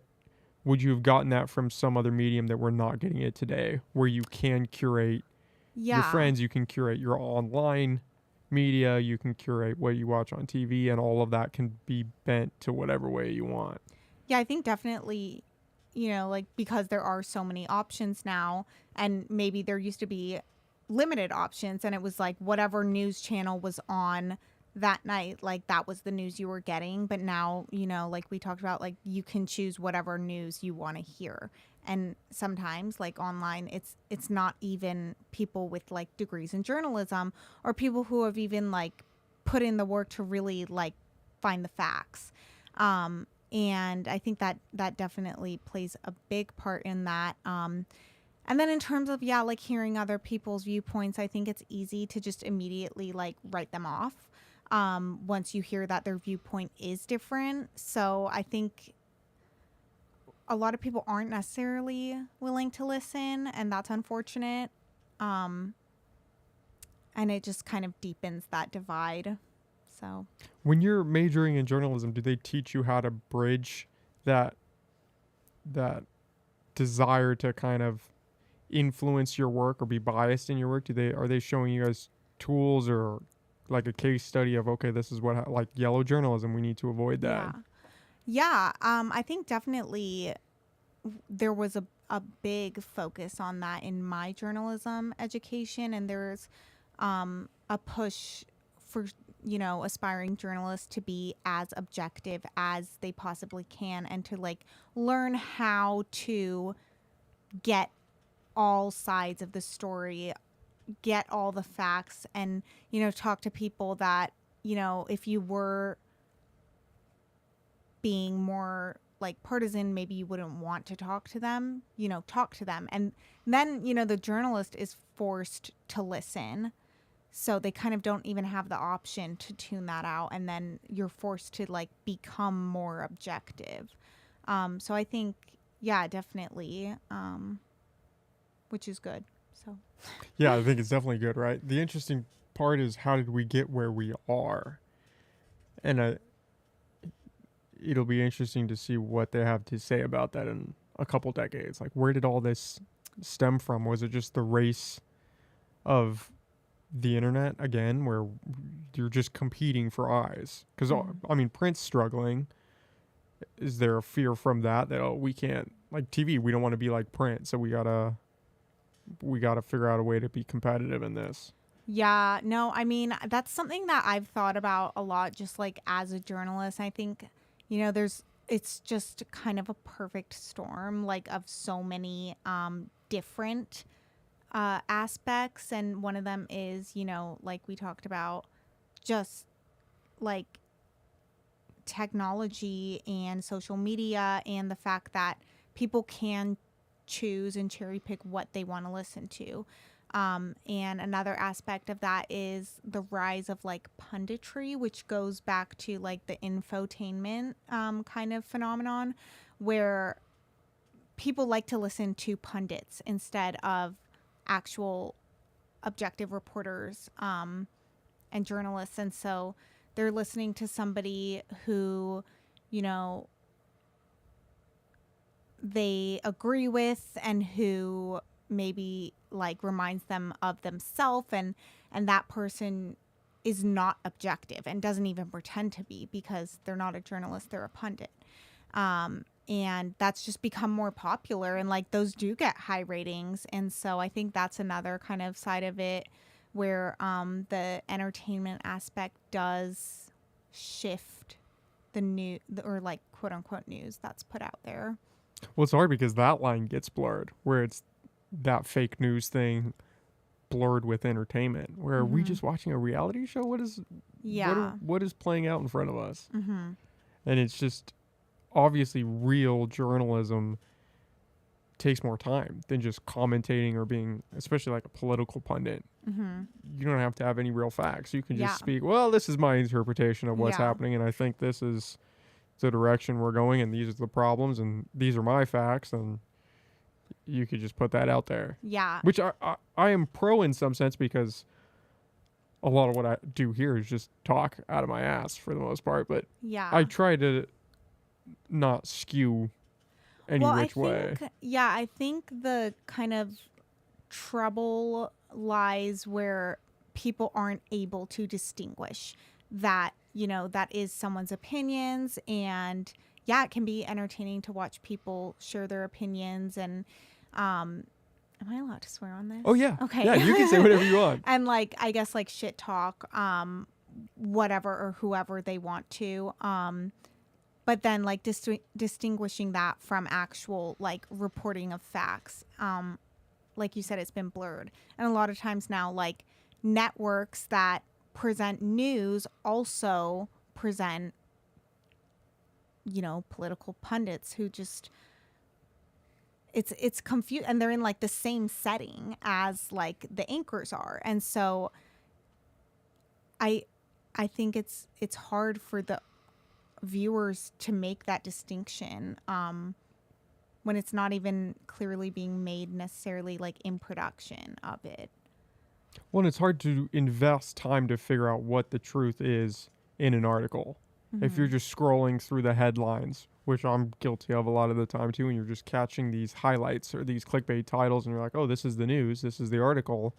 Speaker 1: would you have gotten that from some other medium that we're not getting it today, where you can curate your friends, you can curate your online media, you can curate what you watch on TV, and all of that can be bent to whatever way you want?
Speaker 2: Yeah, I think definitely, like because there are so many options now, and maybe there used to be limited options, and it was like whatever news channel was on that night, like that was the news you were getting. But now, like we talked about, like you can choose whatever news you want to hear. And sometimes like online, it's not even people with like degrees in journalism or people who have even like put in the work to really like find the facts. And I think that definitely plays a big part in that. And then in terms of, like hearing other people's viewpoints, I think it's easy to just immediately like write them off once you hear that their viewpoint is different. So I think a lot of people aren't necessarily willing to listen, and that's unfortunate. And it just kind of deepens that divide. So
Speaker 1: when you're majoring in journalism, do they teach you how to bridge that desire to kind of influence your work or be biased in your work? Are they showing you guys tools or like a case study of, okay, this is what, like yellow journalism, we need to avoid that?
Speaker 2: Yeah. I think definitely there was a big focus on that in my journalism education, and there's a push for aspiring journalists to be as objective as they possibly can, and to like learn how to get all sides of the story, get all the facts, and talk to people that if you were being more like partisan, maybe you wouldn't want to talk to them, talk to them. And then, the journalist is forced to listen. So they kind of don't even have the option to tune that out. And then you're forced to like become more objective. So I think, yeah, definitely, which is good. So,
Speaker 1: yeah, I think it's definitely good, right? The interesting part is how did we get where we are? And it'll be interesting to see what they have to say about that in a couple decades. Like, where did all this stem from? Was it just the race of the internet again, where you're just competing for eyes? Because I mean, print's struggling. Is there a fear from that we can't, like TV, we don't want to be like print, so we gotta figure out a way to be competitive in this?
Speaker 2: Yeah, no, I mean, that's something that I've thought about a lot, just like as a journalist. I think, it's just kind of a perfect storm, like of so many different aspects. And one of them is, like we talked about, just like technology and social media, and the fact that people can choose and cherry pick what they want to listen to. And another aspect of that is the rise of like punditry, which goes back to like the infotainment kind of phenomenon, where people like to listen to pundits instead of actual objective reporters and journalists. And so they're listening to somebody who, they agree with, and who maybe like reminds them of themselves, and that person is not objective and doesn't even pretend to be, because they're not a journalist, they're a pundit. And that's just become more popular, and like those do get high ratings. And so I think that's another kind of side of it, where the entertainment aspect does shift the new, or like quote unquote news that's put out there.
Speaker 1: Well, it's hard because that line gets blurred, where it's that fake news thing blurred with entertainment. Where are we just watching a reality show? What is playing out in front of us? And it's just, obviously real journalism takes more time than just commentating or being, especially like a political pundit. You don't have to have any real facts. You can just speak, well, this is my interpretation of what's happening, and I think this is the direction we're going, and these are the problems, and these are my facts, and you could just put that out there.
Speaker 2: Yeah.
Speaker 1: Which I am pro in some sense, because a lot of what I do here is just talk out of my ass for the most part, but I try to not skew any which way.
Speaker 2: Yeah, I think the kind of trouble lies where people aren't able to distinguish that, that is someone's opinions. And yeah, it can be entertaining to watch people share their opinions. And am I allowed to swear on this?
Speaker 1: Oh yeah.
Speaker 2: Okay.
Speaker 1: Yeah, you can say whatever you want.
Speaker 2: And like, I guess like shit talk, whatever, or whoever they want to. But then like distinguishing that from actual like reporting of facts. Like you said, it's been blurred. And a lot of times now, like networks that present news also present, political pundits who just, it's confused, and they're in like the same setting as like the anchors are. And so I think it's hard for the viewers to make that distinction when it's not even clearly being made necessarily like in production of it.
Speaker 1: Well, and it's hard to invest time to figure out what the truth is in an article. If you're just scrolling through the headlines, which I'm guilty of a lot of the time too, and you're just catching these highlights or these clickbait titles, and you're like, oh, this is the news, this is the article,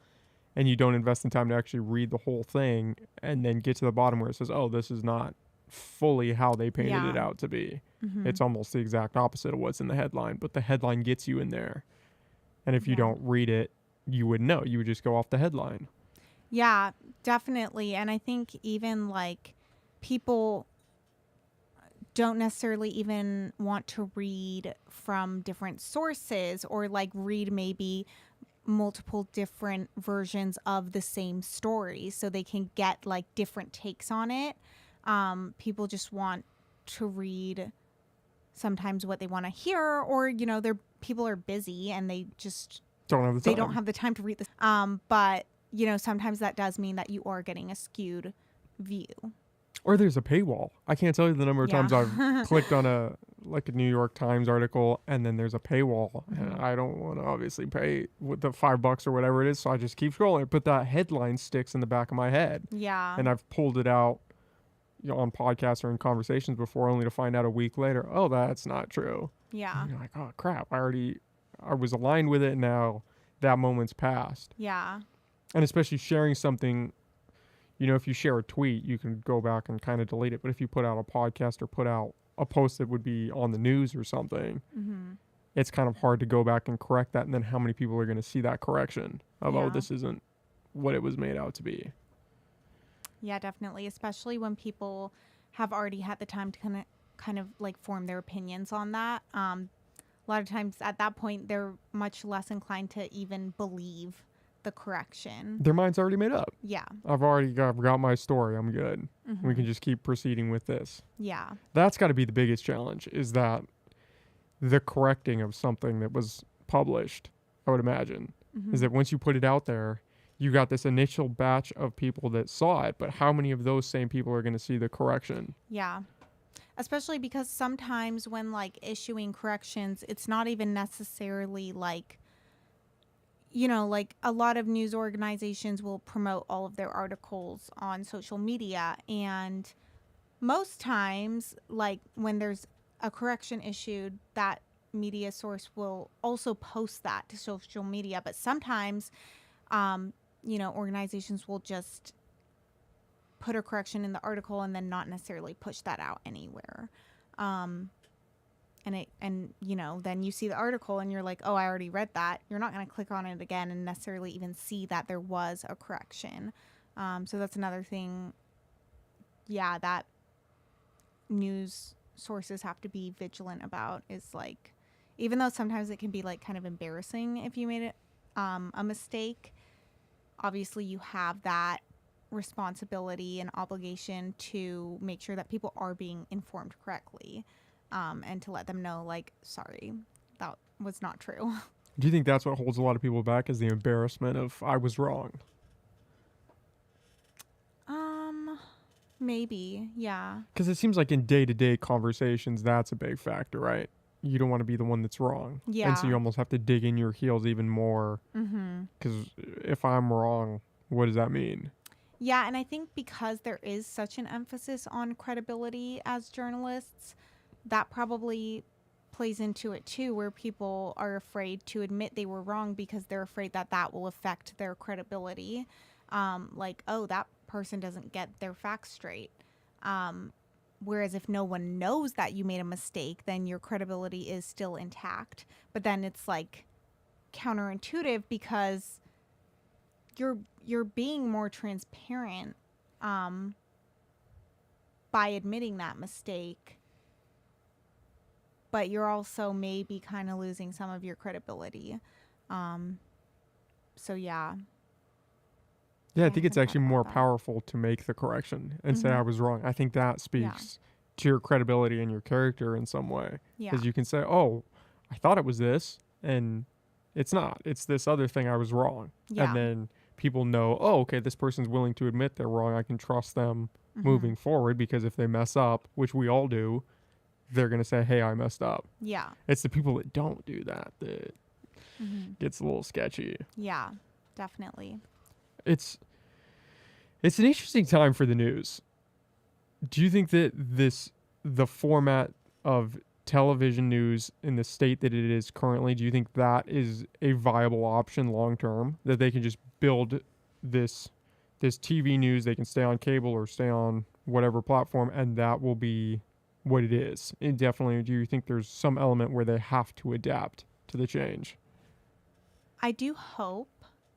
Speaker 1: and you don't invest in time to actually read the whole thing and then get to the bottom where it says, oh, this is not fully how they painted it out to be. It's almost the exact opposite of what's in the headline, but the headline gets you in there. And if you don't read it, you wouldn't know. You would just go off the headline.
Speaker 2: Yeah, definitely. And I think even like people don't necessarily even want to read from different sources, or like read maybe multiple different versions of the same story so they can get like different takes on it. People just want to read sometimes what they want to hear, or, you know, people are busy and they just
Speaker 1: don't have the time.
Speaker 2: They don't have the time to read this. But, you know, sometimes that does mean that you are getting a skewed view.
Speaker 1: Or there's a paywall. I can't tell you the number of times I've clicked on a New York Times article and then there's a paywall. And I don't want to obviously pay with the $5 or whatever it is, so I just keep scrolling. But that headline sticks in the back of my head.
Speaker 2: Yeah.
Speaker 1: And I've pulled it out, you know, on podcasts or in conversations before, only to find out a week later, oh, that's not true.
Speaker 2: Yeah.
Speaker 1: And you're like, oh crap, I was aligned with it, now that moment's passed.
Speaker 2: Yeah.
Speaker 1: And especially sharing something, you know, if you share a tweet, you can go back and kind of delete it. But if you put out a podcast or put out a post that would be on the news or something, it's kind of hard to go back and correct that. And then how many people are going to see that correction of, oh, this isn't what it was made out to be.
Speaker 2: Yeah, definitely. Especially when people have already had the time to kind of like form their opinions on that. A lot of times at that point, they're much less inclined to even believe the correction.
Speaker 1: Their mind's already made up.
Speaker 2: Yeah.
Speaker 1: I've got my story. I'm good. We can just keep proceeding with this.
Speaker 2: Yeah.
Speaker 1: That's got to be the biggest challenge, is that the correcting of something that was published, I would imagine, is that once you put it out there, you got this initial batch of people that saw it, but how many of those same people are going to see the correction?
Speaker 2: Yeah. Especially because sometimes when like issuing corrections, it's not even necessarily like, you know, like a lot of news organizations will promote all of their articles on social media. And most times, like when there's a correction issued, that media source will also post that to social media. But sometimes, you know, organizations will just put a correction in the article and then not necessarily push that out anywhere. And you know, then you see the article and you're like, oh, I already read that. You're not going to click on it again and necessarily even see that there was a correction. So that's another thing, that news sources have to be vigilant about, is like, even though sometimes it can be like kind of embarrassing if you made it a mistake, obviously you have that responsibility and obligation to make sure that people are being informed correctly. And to let them know, like, sorry, that was not true.
Speaker 1: Do you think that's what holds a lot of people back, is the embarrassment of, I was wrong?
Speaker 2: Maybe, yeah.
Speaker 1: Because it seems like in day-to-day conversations, that's a big factor, right? You don't want to be the one that's wrong.
Speaker 2: Yeah.
Speaker 1: And so you almost have to dig in your heels even more. Because if I'm wrong, what does that mean?
Speaker 2: Yeah, and I think because there is such an emphasis on credibility as journalists, that probably plays into it too, where people are afraid to admit they were wrong because they're afraid that that will affect their credibility. Like, oh, that person doesn't get their facts straight. Whereas if no one knows that you made a mistake, then your credibility is still intact. But then it's like counterintuitive because you're being more transparent by admitting that mistake. But you're also maybe kind of losing some of your credibility. So, yeah.
Speaker 1: Yeah, I think it's actually more powerful to make the correction and say I was wrong. I think that speaks to your credibility and your character in some way. Because you can say, oh, I thought it was this, and it's not. It's this other thing, I was wrong. Yeah. And then people know, oh, okay, this person's willing to admit they're wrong. I can trust them moving forward, because if they mess up, which we all do, they're going to say, hey, I messed up. Yeah. It's the people that don't do that gets a little sketchy.
Speaker 2: Yeah, definitely.
Speaker 1: It's an interesting time for the news. Do you think that the format of television news in the state that it is currently, do you think that is a viable option long term? That they can just build this TV news, they can stay on cable or stay on whatever platform, and that will be what it is? And definitely, do you think there's some element where they have to adapt to the change?
Speaker 2: I do hope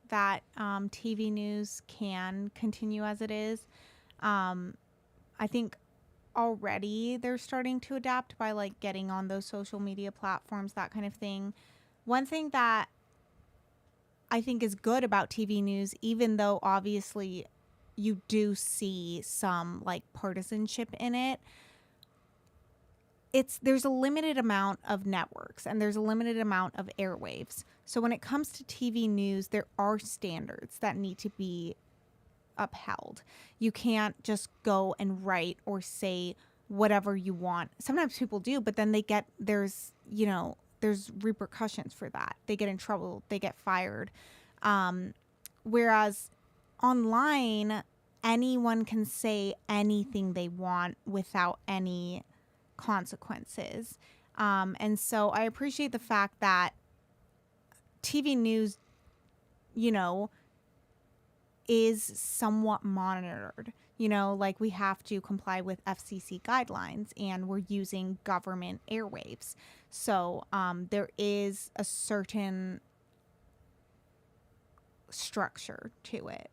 Speaker 2: that TV news can continue as it is. I think already they're starting to adapt by like getting on those social media platforms, that kind of thing. One thing that I think is good about TV news, even though obviously you do see some like partisanship in it, there's a limited amount of networks and there's a limited amount of airwaves. So when it comes to TV news, there are standards that need to be upheld. You can't just go and write or say whatever you want. Sometimes people do, but then there's repercussions for that. They get in trouble, they get fired. Whereas online, anyone can say anything they want without any consequences. And so I appreciate the fact that TV news, is somewhat monitored. Like we have to comply with FCC guidelines and we're using government airwaves. So there is a certain structure to it.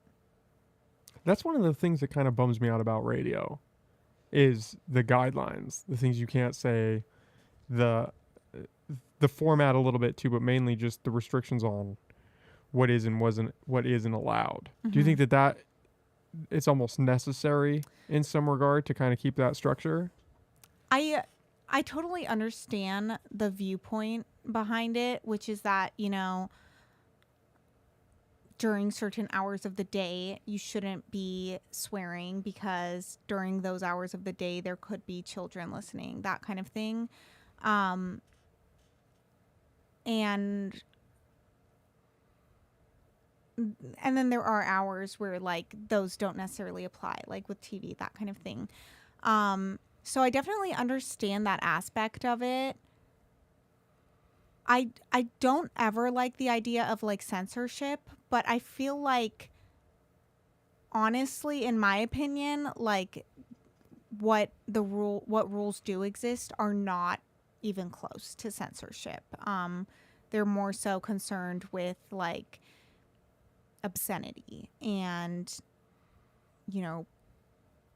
Speaker 1: That's one of the things that kind of bums me out about radio is the guidelines, the things you can't say, the format a little bit too, but mainly just the restrictions on what is and what isn't allowed. Mm-hmm. Do you think that it's almost necessary in some regard to kind of keep that structure?
Speaker 2: I totally understand the viewpoint behind it, which is that, during certain hours of the day, you shouldn't be swearing because during those hours of the day, there could be children listening, that kind of thing. And then there are hours where like those don't necessarily apply, like with TV, that kind of thing. So I definitely understand that aspect of it. I don't ever like the idea of like censorship, but I feel like, honestly, in my opinion, like what rules do exist are not even close to censorship. They're more so concerned with like obscenity and,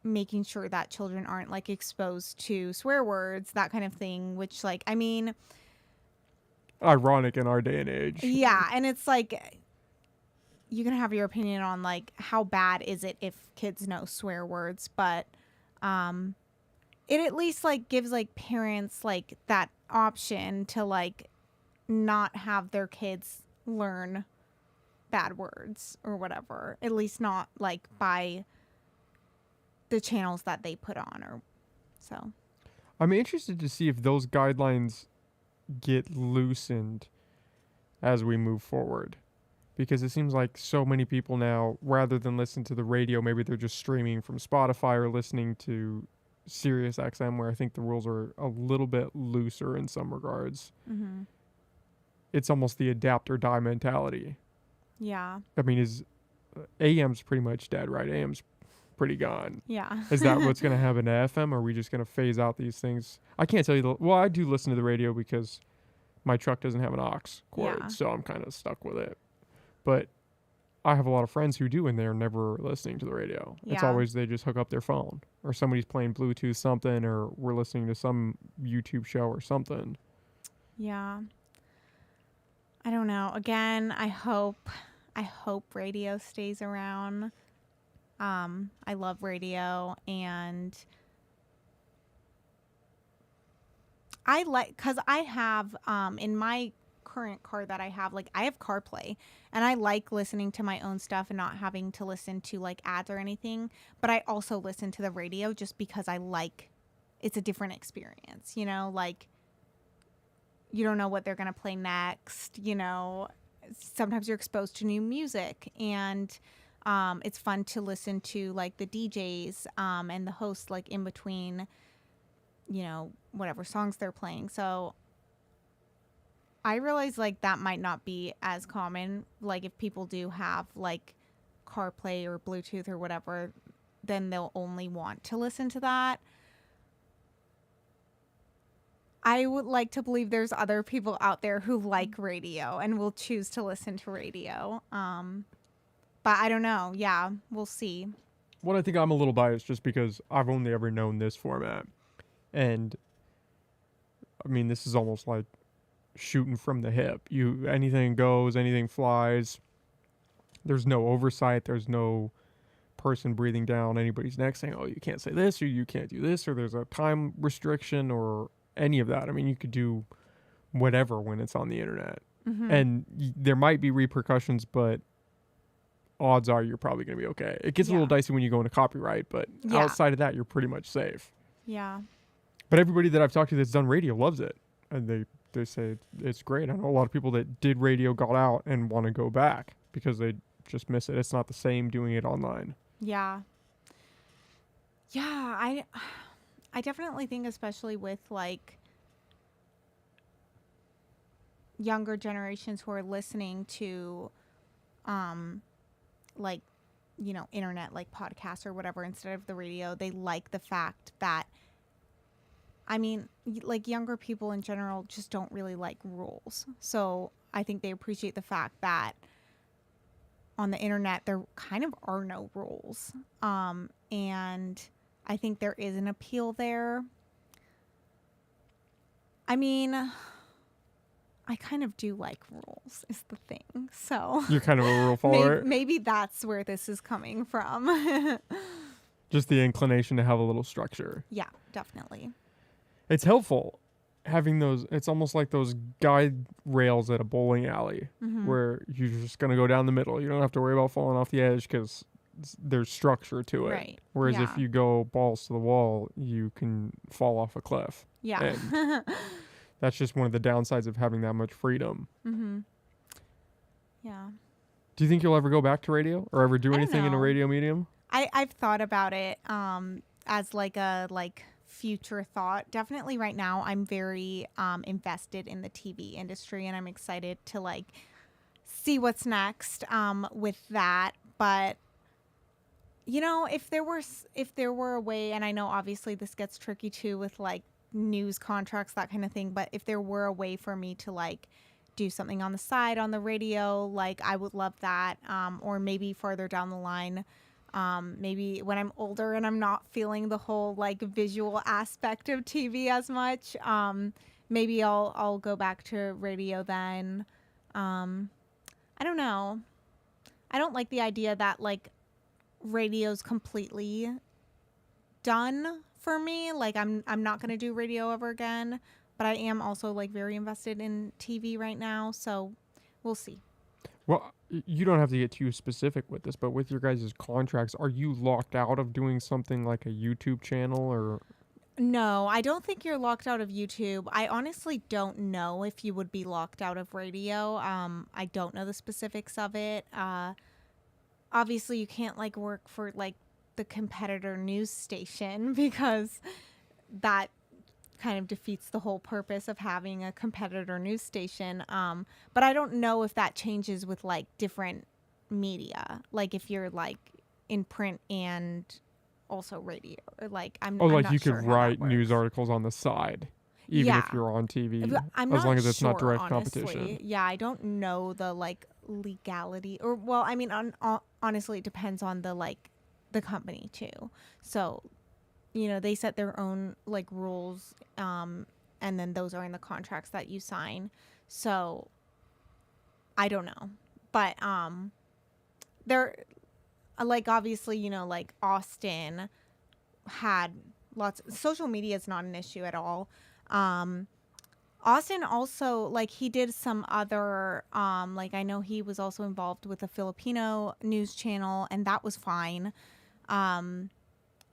Speaker 2: making sure that children aren't like exposed to swear words, that kind of thing, which like, I mean,
Speaker 1: ironic in our day and age.
Speaker 2: Yeah. And it's like, you can have your opinion on like how bad is it if kids know swear words, but it at least like gives like parents like that option to like not have their kids learn bad words or whatever, at least not like by the channels that they put on. Or so
Speaker 1: I'm interested to see if those guidelines get loosened as we move forward, because it seems like so many people now, rather than listen to the radio, maybe they're just streaming from Spotify or listening to Sirius XM, where I think the rules are a little bit looser in some regards. Mm-hmm. It's almost the adapt or die mentality.
Speaker 2: Yeah.
Speaker 1: I mean, AM's pretty much dead, right? AM's pretty gone.
Speaker 2: Yeah.
Speaker 1: Is that what's going to happen to FM? Or are we just going to phase out these things? I can't tell you. Well, I do listen to the radio because my truck doesn't have an aux cord, so I'm kind of stuck with it. But I have a lot of friends who do, and they're never listening to the radio. Yeah. It's always they just hook up their phone, or somebody's playing Bluetooth something, or we're listening to some YouTube show or something.
Speaker 2: Yeah. I don't know. Again, I hope radio stays around. I love radio, and because I have, in my current car that I have, like I have CarPlay, and I like listening to my own stuff and not having to listen to like ads or anything, but I also listen to the radio just because it's a different experience, like you don't know what they're going to play next, sometimes you're exposed to new music, and it's fun to listen to like the DJs and the hosts like in between, whatever songs they're playing. So I realize like that might not be as common. Like if people do have like CarPlay or Bluetooth or whatever, then they'll only want to listen to that. I would like to believe there's other people out there who like radio and will choose to listen to radio. But I don't know. Yeah, we'll see.
Speaker 1: Well, I think I'm a little biased just because I've only ever known this format. And, I mean, this is almost like shooting from the hip. Anything goes, anything flies. There's no oversight. There's no person breathing down anybody's neck saying, oh, you can't say this or you can't do this, or there's a time restriction or any of that. I mean, you could do whatever when it's on the internet.
Speaker 2: Mm-hmm.
Speaker 1: And there might be repercussions, but odds are you're probably going to be okay. It gets a little dicey when you go into copyright, but outside of that, you're pretty much safe.
Speaker 2: Yeah.
Speaker 1: But everybody that I've talked to that's done radio loves it. And they say it's great. I know a lot of people that did radio got out and want to go back because they just miss it. It's not the same doing it online.
Speaker 2: Yeah. Yeah, I definitely think, especially with like younger generations who are listening to like, you know, internet, like podcasts or whatever instead of the radio, they like the fact that, I mean, like younger people in general just don't really like rules. So I think they appreciate the fact that on the internet there kind of are no rules. And I think there is an appeal there. I mean, I kind of do like rules is the thing. So
Speaker 1: you're kind of a rule follower.
Speaker 2: Maybe that's where this is coming from.
Speaker 1: Just the inclination to have a little structure.
Speaker 2: Yeah, definitely.
Speaker 1: It's helpful having those. It's almost like those guide rails at a bowling alley where you're just going to go down the middle. You don't have to worry about falling off the edge because there's structure to it.
Speaker 2: Right.
Speaker 1: Whereas if you go balls to the wall, you can fall off a cliff.
Speaker 2: Yeah.
Speaker 1: And that's just one of the downsides of having that much freedom.
Speaker 2: Mm-hmm. Yeah.
Speaker 1: Do you think you'll ever go back to radio or ever do anything in a radio medium?
Speaker 2: I've thought about it as like a future thought. Definitely right now I'm very invested in the TV industry and I'm excited to like see what's next with that. But you know, if there were a way, and I know obviously this gets tricky too with like news contracts, that kind of thing, but if there were a way for me to like do something on the side on the radio, like I would love that. Or maybe further down the line, maybe when I'm older and I'm not feeling the whole like visual aspect of TV as much, maybe I'll go back to radio then. I don't know. I don't like the idea that like radio's completely done for me. Like I'm not going to do radio ever again, but I am also like very invested in TV right now, so we'll see.
Speaker 1: Well, you don't have to get too specific with this, but with your guys' contracts, are you locked out of doing something like a YouTube channel or?
Speaker 2: No, I don't think you're locked out of YouTube. I honestly don't know if you would be locked out of radio. I don't know the specifics of it. Obviously you can't like work for like the competitor news station because that kind of defeats the whole purpose of having a competitor news station. But I don't know if that changes with like different media. Like if you're like in print and also radio, like I'm
Speaker 1: like
Speaker 2: not
Speaker 1: you
Speaker 2: sure
Speaker 1: could write news articles on the side, even if you're on TV, as long as it's not direct competition.
Speaker 2: Yeah, I don't know the like legality, or well, I mean, honestly, it depends on the like the company too. So, you know, they set their own like rules, and then those are in the contracts that you sign. So, I don't know, but they're like obviously, you know, like Austin had lots. Social media is not an issue at all. Austin also, like, he did some other, like, I know he was also involved with a Filipino news channel, and that was fine.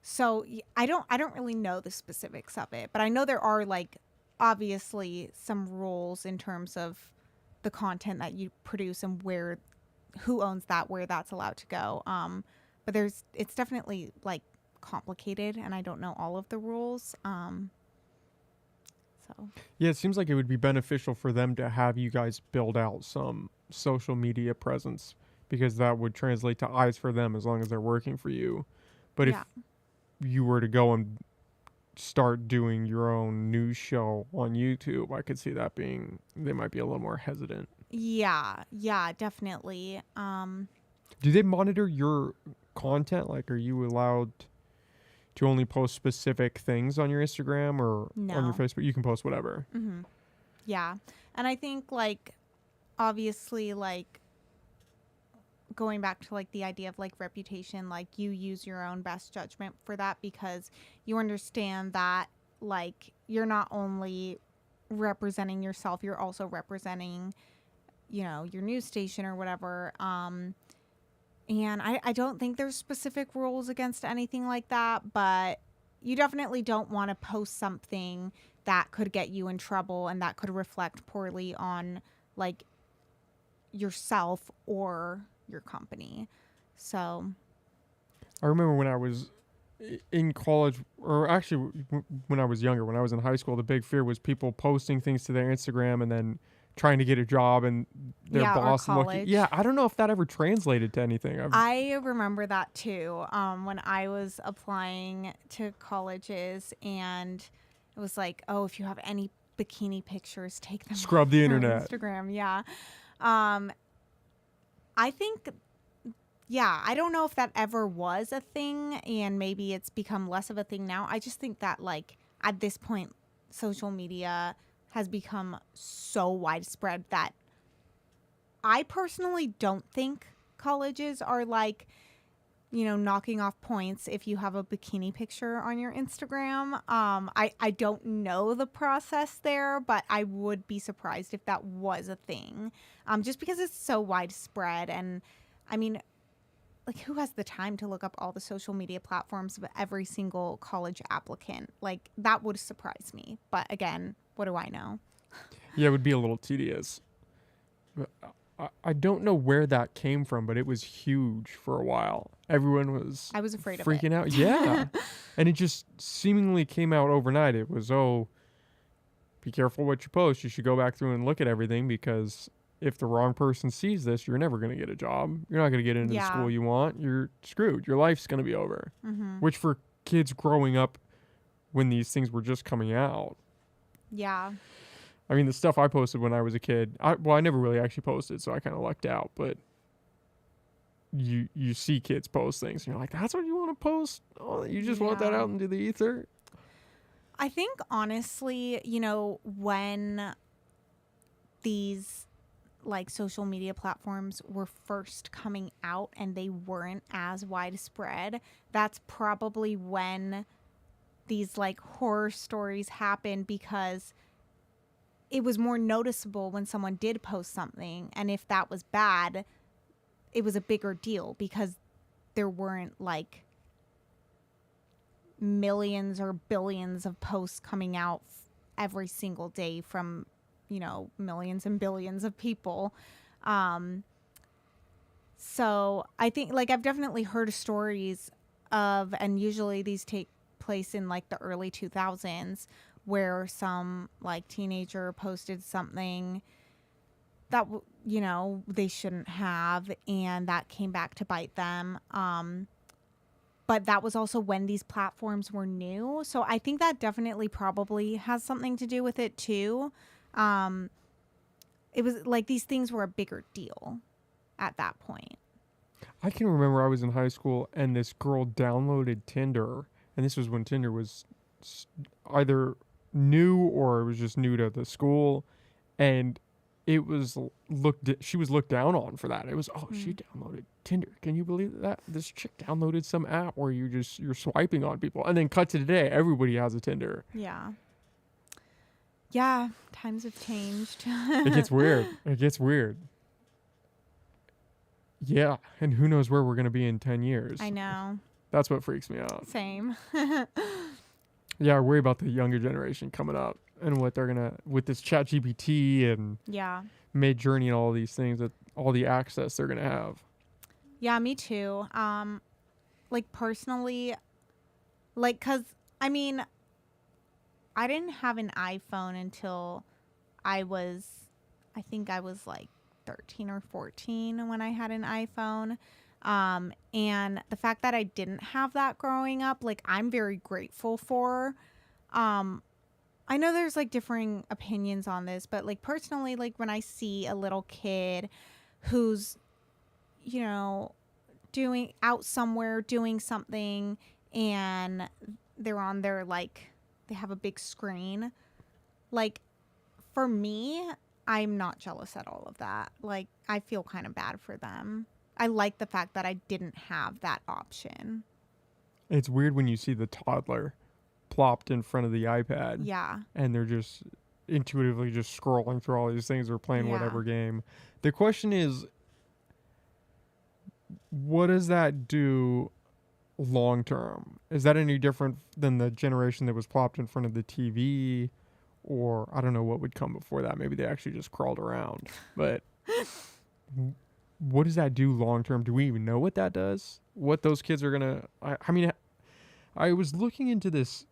Speaker 2: So I don't really know the specifics of it, but I know there are, like, obviously some rules in terms of the content that you produce and who owns that, where that's allowed to go. But it's definitely, like, complicated, and I don't know all of the rules.
Speaker 1: Yeah, it seems like it would be beneficial for them to have you guys build out some social media presence because that would translate to eyes for them as long as they're working for you. But if you were to go and start doing your own news show on YouTube, I could see that they might be a little more hesitant.
Speaker 2: Yeah, definitely.
Speaker 1: Do they monitor your content? Like, are you allowed to only post specific things on your Instagram or on your Facebook? You can post whatever.
Speaker 2: Mm-hmm. Yeah. And I think, like, obviously, like, going back to, like, the idea of, like, reputation, like, you use your own best judgment for that because you understand that like you're not only representing yourself, you're also representing, you know, your news station or whatever. And I don't think there's specific rules against anything like that, but you definitely don't want to post something that could get you in trouble and that could reflect poorly on like yourself or your company. So
Speaker 1: I remember when I was in college, or actually when I was younger, when I was in high school, the big fear was people posting things to their Instagram and then trying to get a job and their boss looking. Yeah, I don't know if that ever translated to anything.
Speaker 2: I remember that too. When I was applying to colleges, and it was like, oh, if you have any bikini pictures, take them.
Speaker 1: Scrub the internet.
Speaker 2: Instagram, yeah. I think, yeah, I don't know if that ever was a thing, and maybe it's become less of a thing now. I just think that, like, at this point, social media has become so widespread that I personally don't think colleges are, like, you know, knocking off points if you have a bikini picture on your Instagram. I don't know the process there, but I would be surprised if that was a thing. Just because it's so widespread. And I mean, like, who has the time to look up all the social media platforms of every single college applicant? Like, that would surprise me. But again, what do I know?
Speaker 1: Yeah, it would be a little tedious. I don't know where that came from, but it was huge for a while. Everyone was
Speaker 2: I was afraid
Speaker 1: freaking out. Yeah. And it just seemingly came out overnight. It was, oh, be careful what you post. You should go back through and look at everything, because if the wrong person sees this, you're never going to get a job. You're not going to get into the school you want. You're screwed. Your life's going to be over.
Speaker 2: Mm-hmm.
Speaker 1: Which for kids growing up when these things were just coming out.
Speaker 2: Yeah.
Speaker 1: I mean, the stuff I posted when I was a kid, I never really actually posted, so I kind of lucked out. But you see kids post things, and you're like, that's what you want to post? Oh, you just want that out into the ether?
Speaker 2: I think, honestly, you know, when these, like, social media platforms were first coming out and they weren't as widespread, that's probably when these, like, horror stories happened, because it was more noticeable when someone did post something, and if that was bad, it was a bigger deal because there weren't, like, millions or billions of posts coming out every single day from, you know, millions and billions of people. So I think, like, I've definitely heard stories of, and usually these take place in, like, the early 2000s, where some, like, teenager posted something that, you know, they shouldn't have, and that came back to bite them. But that was also when these platforms were new. So I think that definitely probably has something to do with it too. It was like these things were a bigger deal at that point.
Speaker 1: I can remember I was in high school and this girl downloaded Tinder, and this was when Tinder was either new or it was just new to the school, and it was she was looked down on for that. It was, she downloaded Tinder. Can you believe that? This chick downloaded some app where you're swiping on people. And then cut to today, everybody has a Tinder.
Speaker 2: Yeah. Yeah, times have changed.
Speaker 1: It gets weird. It gets weird. Yeah, and who knows where we're going to be in 10 years.
Speaker 2: I know.
Speaker 1: That's what freaks me out.
Speaker 2: Same.
Speaker 1: Yeah, I worry about the younger generation coming up and what they're going to, with this ChatGPT and Midjourney and all these things, that all the access they're going to have.
Speaker 2: Yeah, me too. Like, personally, like, because, I mean, I didn't have an iPhone until I think I was like 13 or 14 when I had an iPhone. And the fact that I didn't have that growing up, like, I'm very grateful for. I know there's, like, differing opinions on this, but, like, personally, like, when I see a little kid who's, you know, out somewhere doing something, and they're on their, like, they have a big screen, like, for me, I'm not jealous at all of that. Like, I feel kind of bad for them. I like the fact that I didn't have that option.
Speaker 1: It's weird when you see the toddler plopped in front of the iPad.
Speaker 2: Yeah.
Speaker 1: And they're just intuitively just scrolling through all these things or playing
Speaker 2: Yeah.
Speaker 1: whatever game. The question is, what does that do long term? Is that any different than the generation that was plopped in front of the TV? Or I don't know what would come before that. Maybe they actually just crawled around. But what does that do long term? Do we even know what that does? What those kids are going to... I mean, I was looking into this.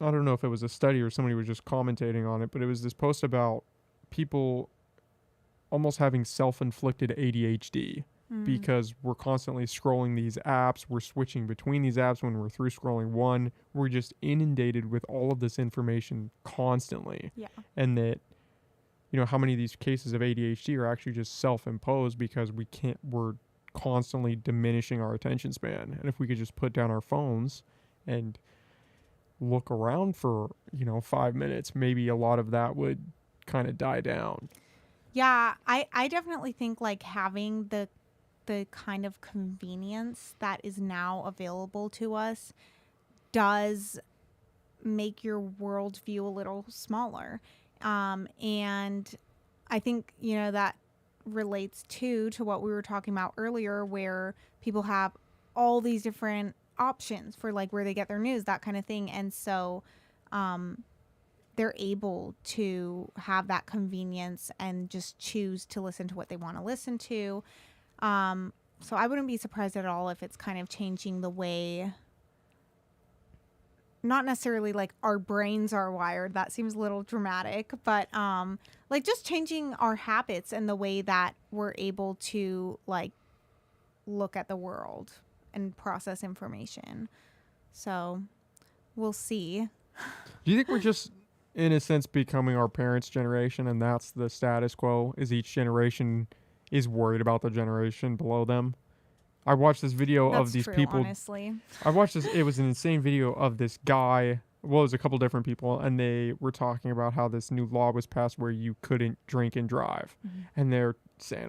Speaker 1: I don't know if it was a study or somebody was just commentating on it, but it was this post about people almost having self-inflicted ADHD because we're constantly scrolling these apps. We're switching between these apps when we're through scrolling one. We're just inundated with all of this information constantly.
Speaker 2: Yeah.
Speaker 1: And that, how many of these cases of ADHD are actually just self-imposed because we're constantly diminishing our attention span. And if we could just put down our phones and look around for 5 minutes, maybe a lot of that would kind of die down.
Speaker 2: Yeah, I definitely think like having the kind of convenience that is now available to us does make your worldview a little smaller, and I think that relates to what we were talking about earlier, where people have all these different options for like where they get their news, that kind of thing. And so they're able to have that convenience and just choose to listen to what they want to listen to. So I wouldn't be surprised at all if it's kind of changing the way, not necessarily like our brains are wired. That seems a little dramatic, but like just changing our habits and the way that we're able to like look at the world and process information. So we'll see.
Speaker 1: Do you think we're just, in a sense, becoming our parents' generation, and that's the status quo, is each generation is worried about the generation below them? I watched this video
Speaker 2: That's
Speaker 1: of these
Speaker 2: true,
Speaker 1: people.
Speaker 2: Honestly.
Speaker 1: I watched this. It was an insane video of this guy. Well, it was a couple different people, and they were talking about how this new law was passed where you couldn't drink and drive. Mm-hmm. And they're saying,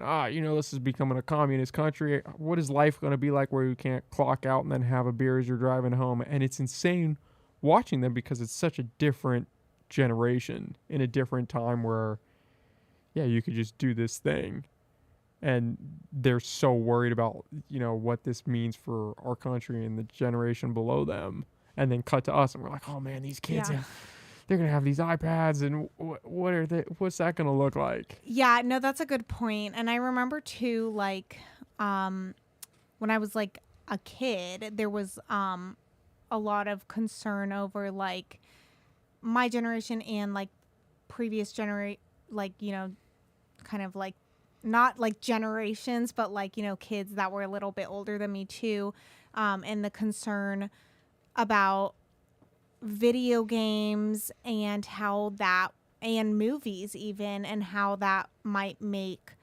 Speaker 1: this is becoming a communist country. What is life going to be like where you can't clock out and then have a beer as you're driving home? And it's insane watching them because it's such a different generation in a different time where, you could just do this thing. And they're so worried about, what this means for our country and the generation below them. And then cut to us, and we're like, oh man, these kids, they're going to have these iPads, and what's that going to look like?
Speaker 2: Yeah, no, that's a good point. And I remember too, like, when I was like a kid, there was a lot of concern over like my generation and like previous like, kind of like not like generations, but like, kids that were a little bit older than me too. And the concern about video games and how that, and movies even, and how that might make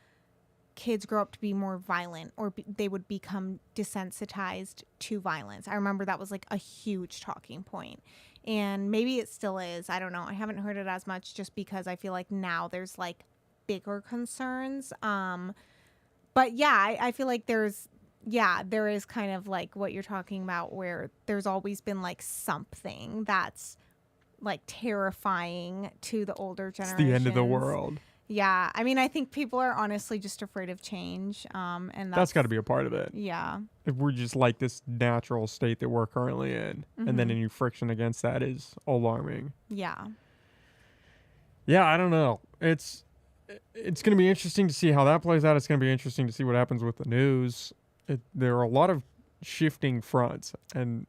Speaker 2: kids grow up to be more violent, or they would become desensitized to violence. I remember that was like a huge talking point, and maybe it still is. I don't know. I haven't heard it as much just because I feel like now there's like bigger concerns. But yeah, I feel like there is kind of like what you're talking about, where there's always been like something that's like terrifying to the older generations.
Speaker 1: It's the end of the world.
Speaker 2: Yeah. I mean, I think people are honestly just afraid of change. And
Speaker 1: that's got to be a part of it.
Speaker 2: Yeah.
Speaker 1: If we're just like this natural state that we're currently in, and then any friction against that is alarming.
Speaker 2: Yeah.
Speaker 1: Yeah, I don't know. It's going to be interesting to see how that plays out. It's going to be interesting to see what happens with the news. There are a lot of shifting fronts, and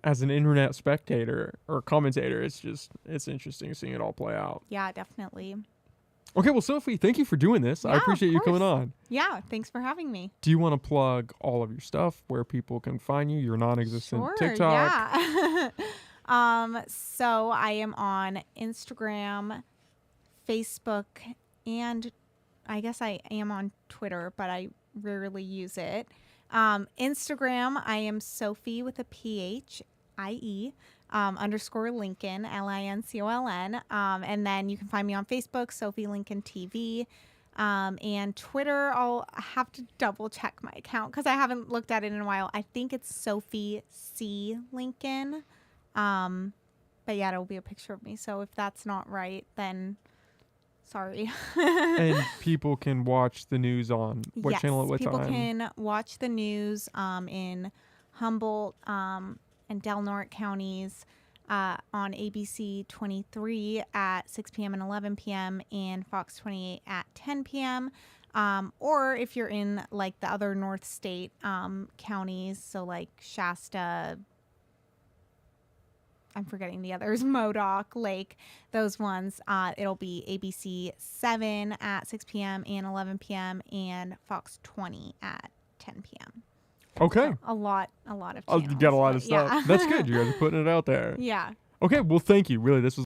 Speaker 1: as an internet spectator or commentator, it's interesting seeing it all play out.
Speaker 2: Yeah, definitely.
Speaker 1: Okay, well, Sophie, thank you for doing this.
Speaker 2: Yeah,
Speaker 1: I appreciate you coming on.
Speaker 2: Yeah, thanks for having me.
Speaker 1: Do you want to plug all of your stuff, where people can find you, your non-existent TikTok?
Speaker 2: Yeah. So I am on Instagram, Facebook, and I guess I am on Twitter, but I rarely use it. Instagram, I am Sophie with a PHIE _ Lincoln, LINCOLN. And then you can find me on Facebook, Sophie Lincoln TV. And Twitter, I'll have to double check my account because I haven't looked at it in a while. I think it's Sophie C. Lincoln. But yeah, it'll be a picture of me. So if that's not right, then sorry.
Speaker 1: And people can watch the news on what channel at what
Speaker 2: people
Speaker 1: time?
Speaker 2: Can watch the news in Humboldt and Del Norte counties on ABC 23 at 6 p.m. and 11 p.m. and Fox 28 at 10 p.m. Or if you're in like the other North State counties, so like Shasta, I'm forgetting the others, Modoc, Lake, those ones, it'll be ABC 7 at 6 p.m. and 11 p.m. and Fox 20 at 10 p.m.
Speaker 1: Okay.
Speaker 2: So a lot of channels.
Speaker 1: You got a lot of stuff.
Speaker 2: Yeah.
Speaker 1: That's good. You guys are putting it out there.
Speaker 2: Yeah.
Speaker 1: Okay, well, thank you. Really, this was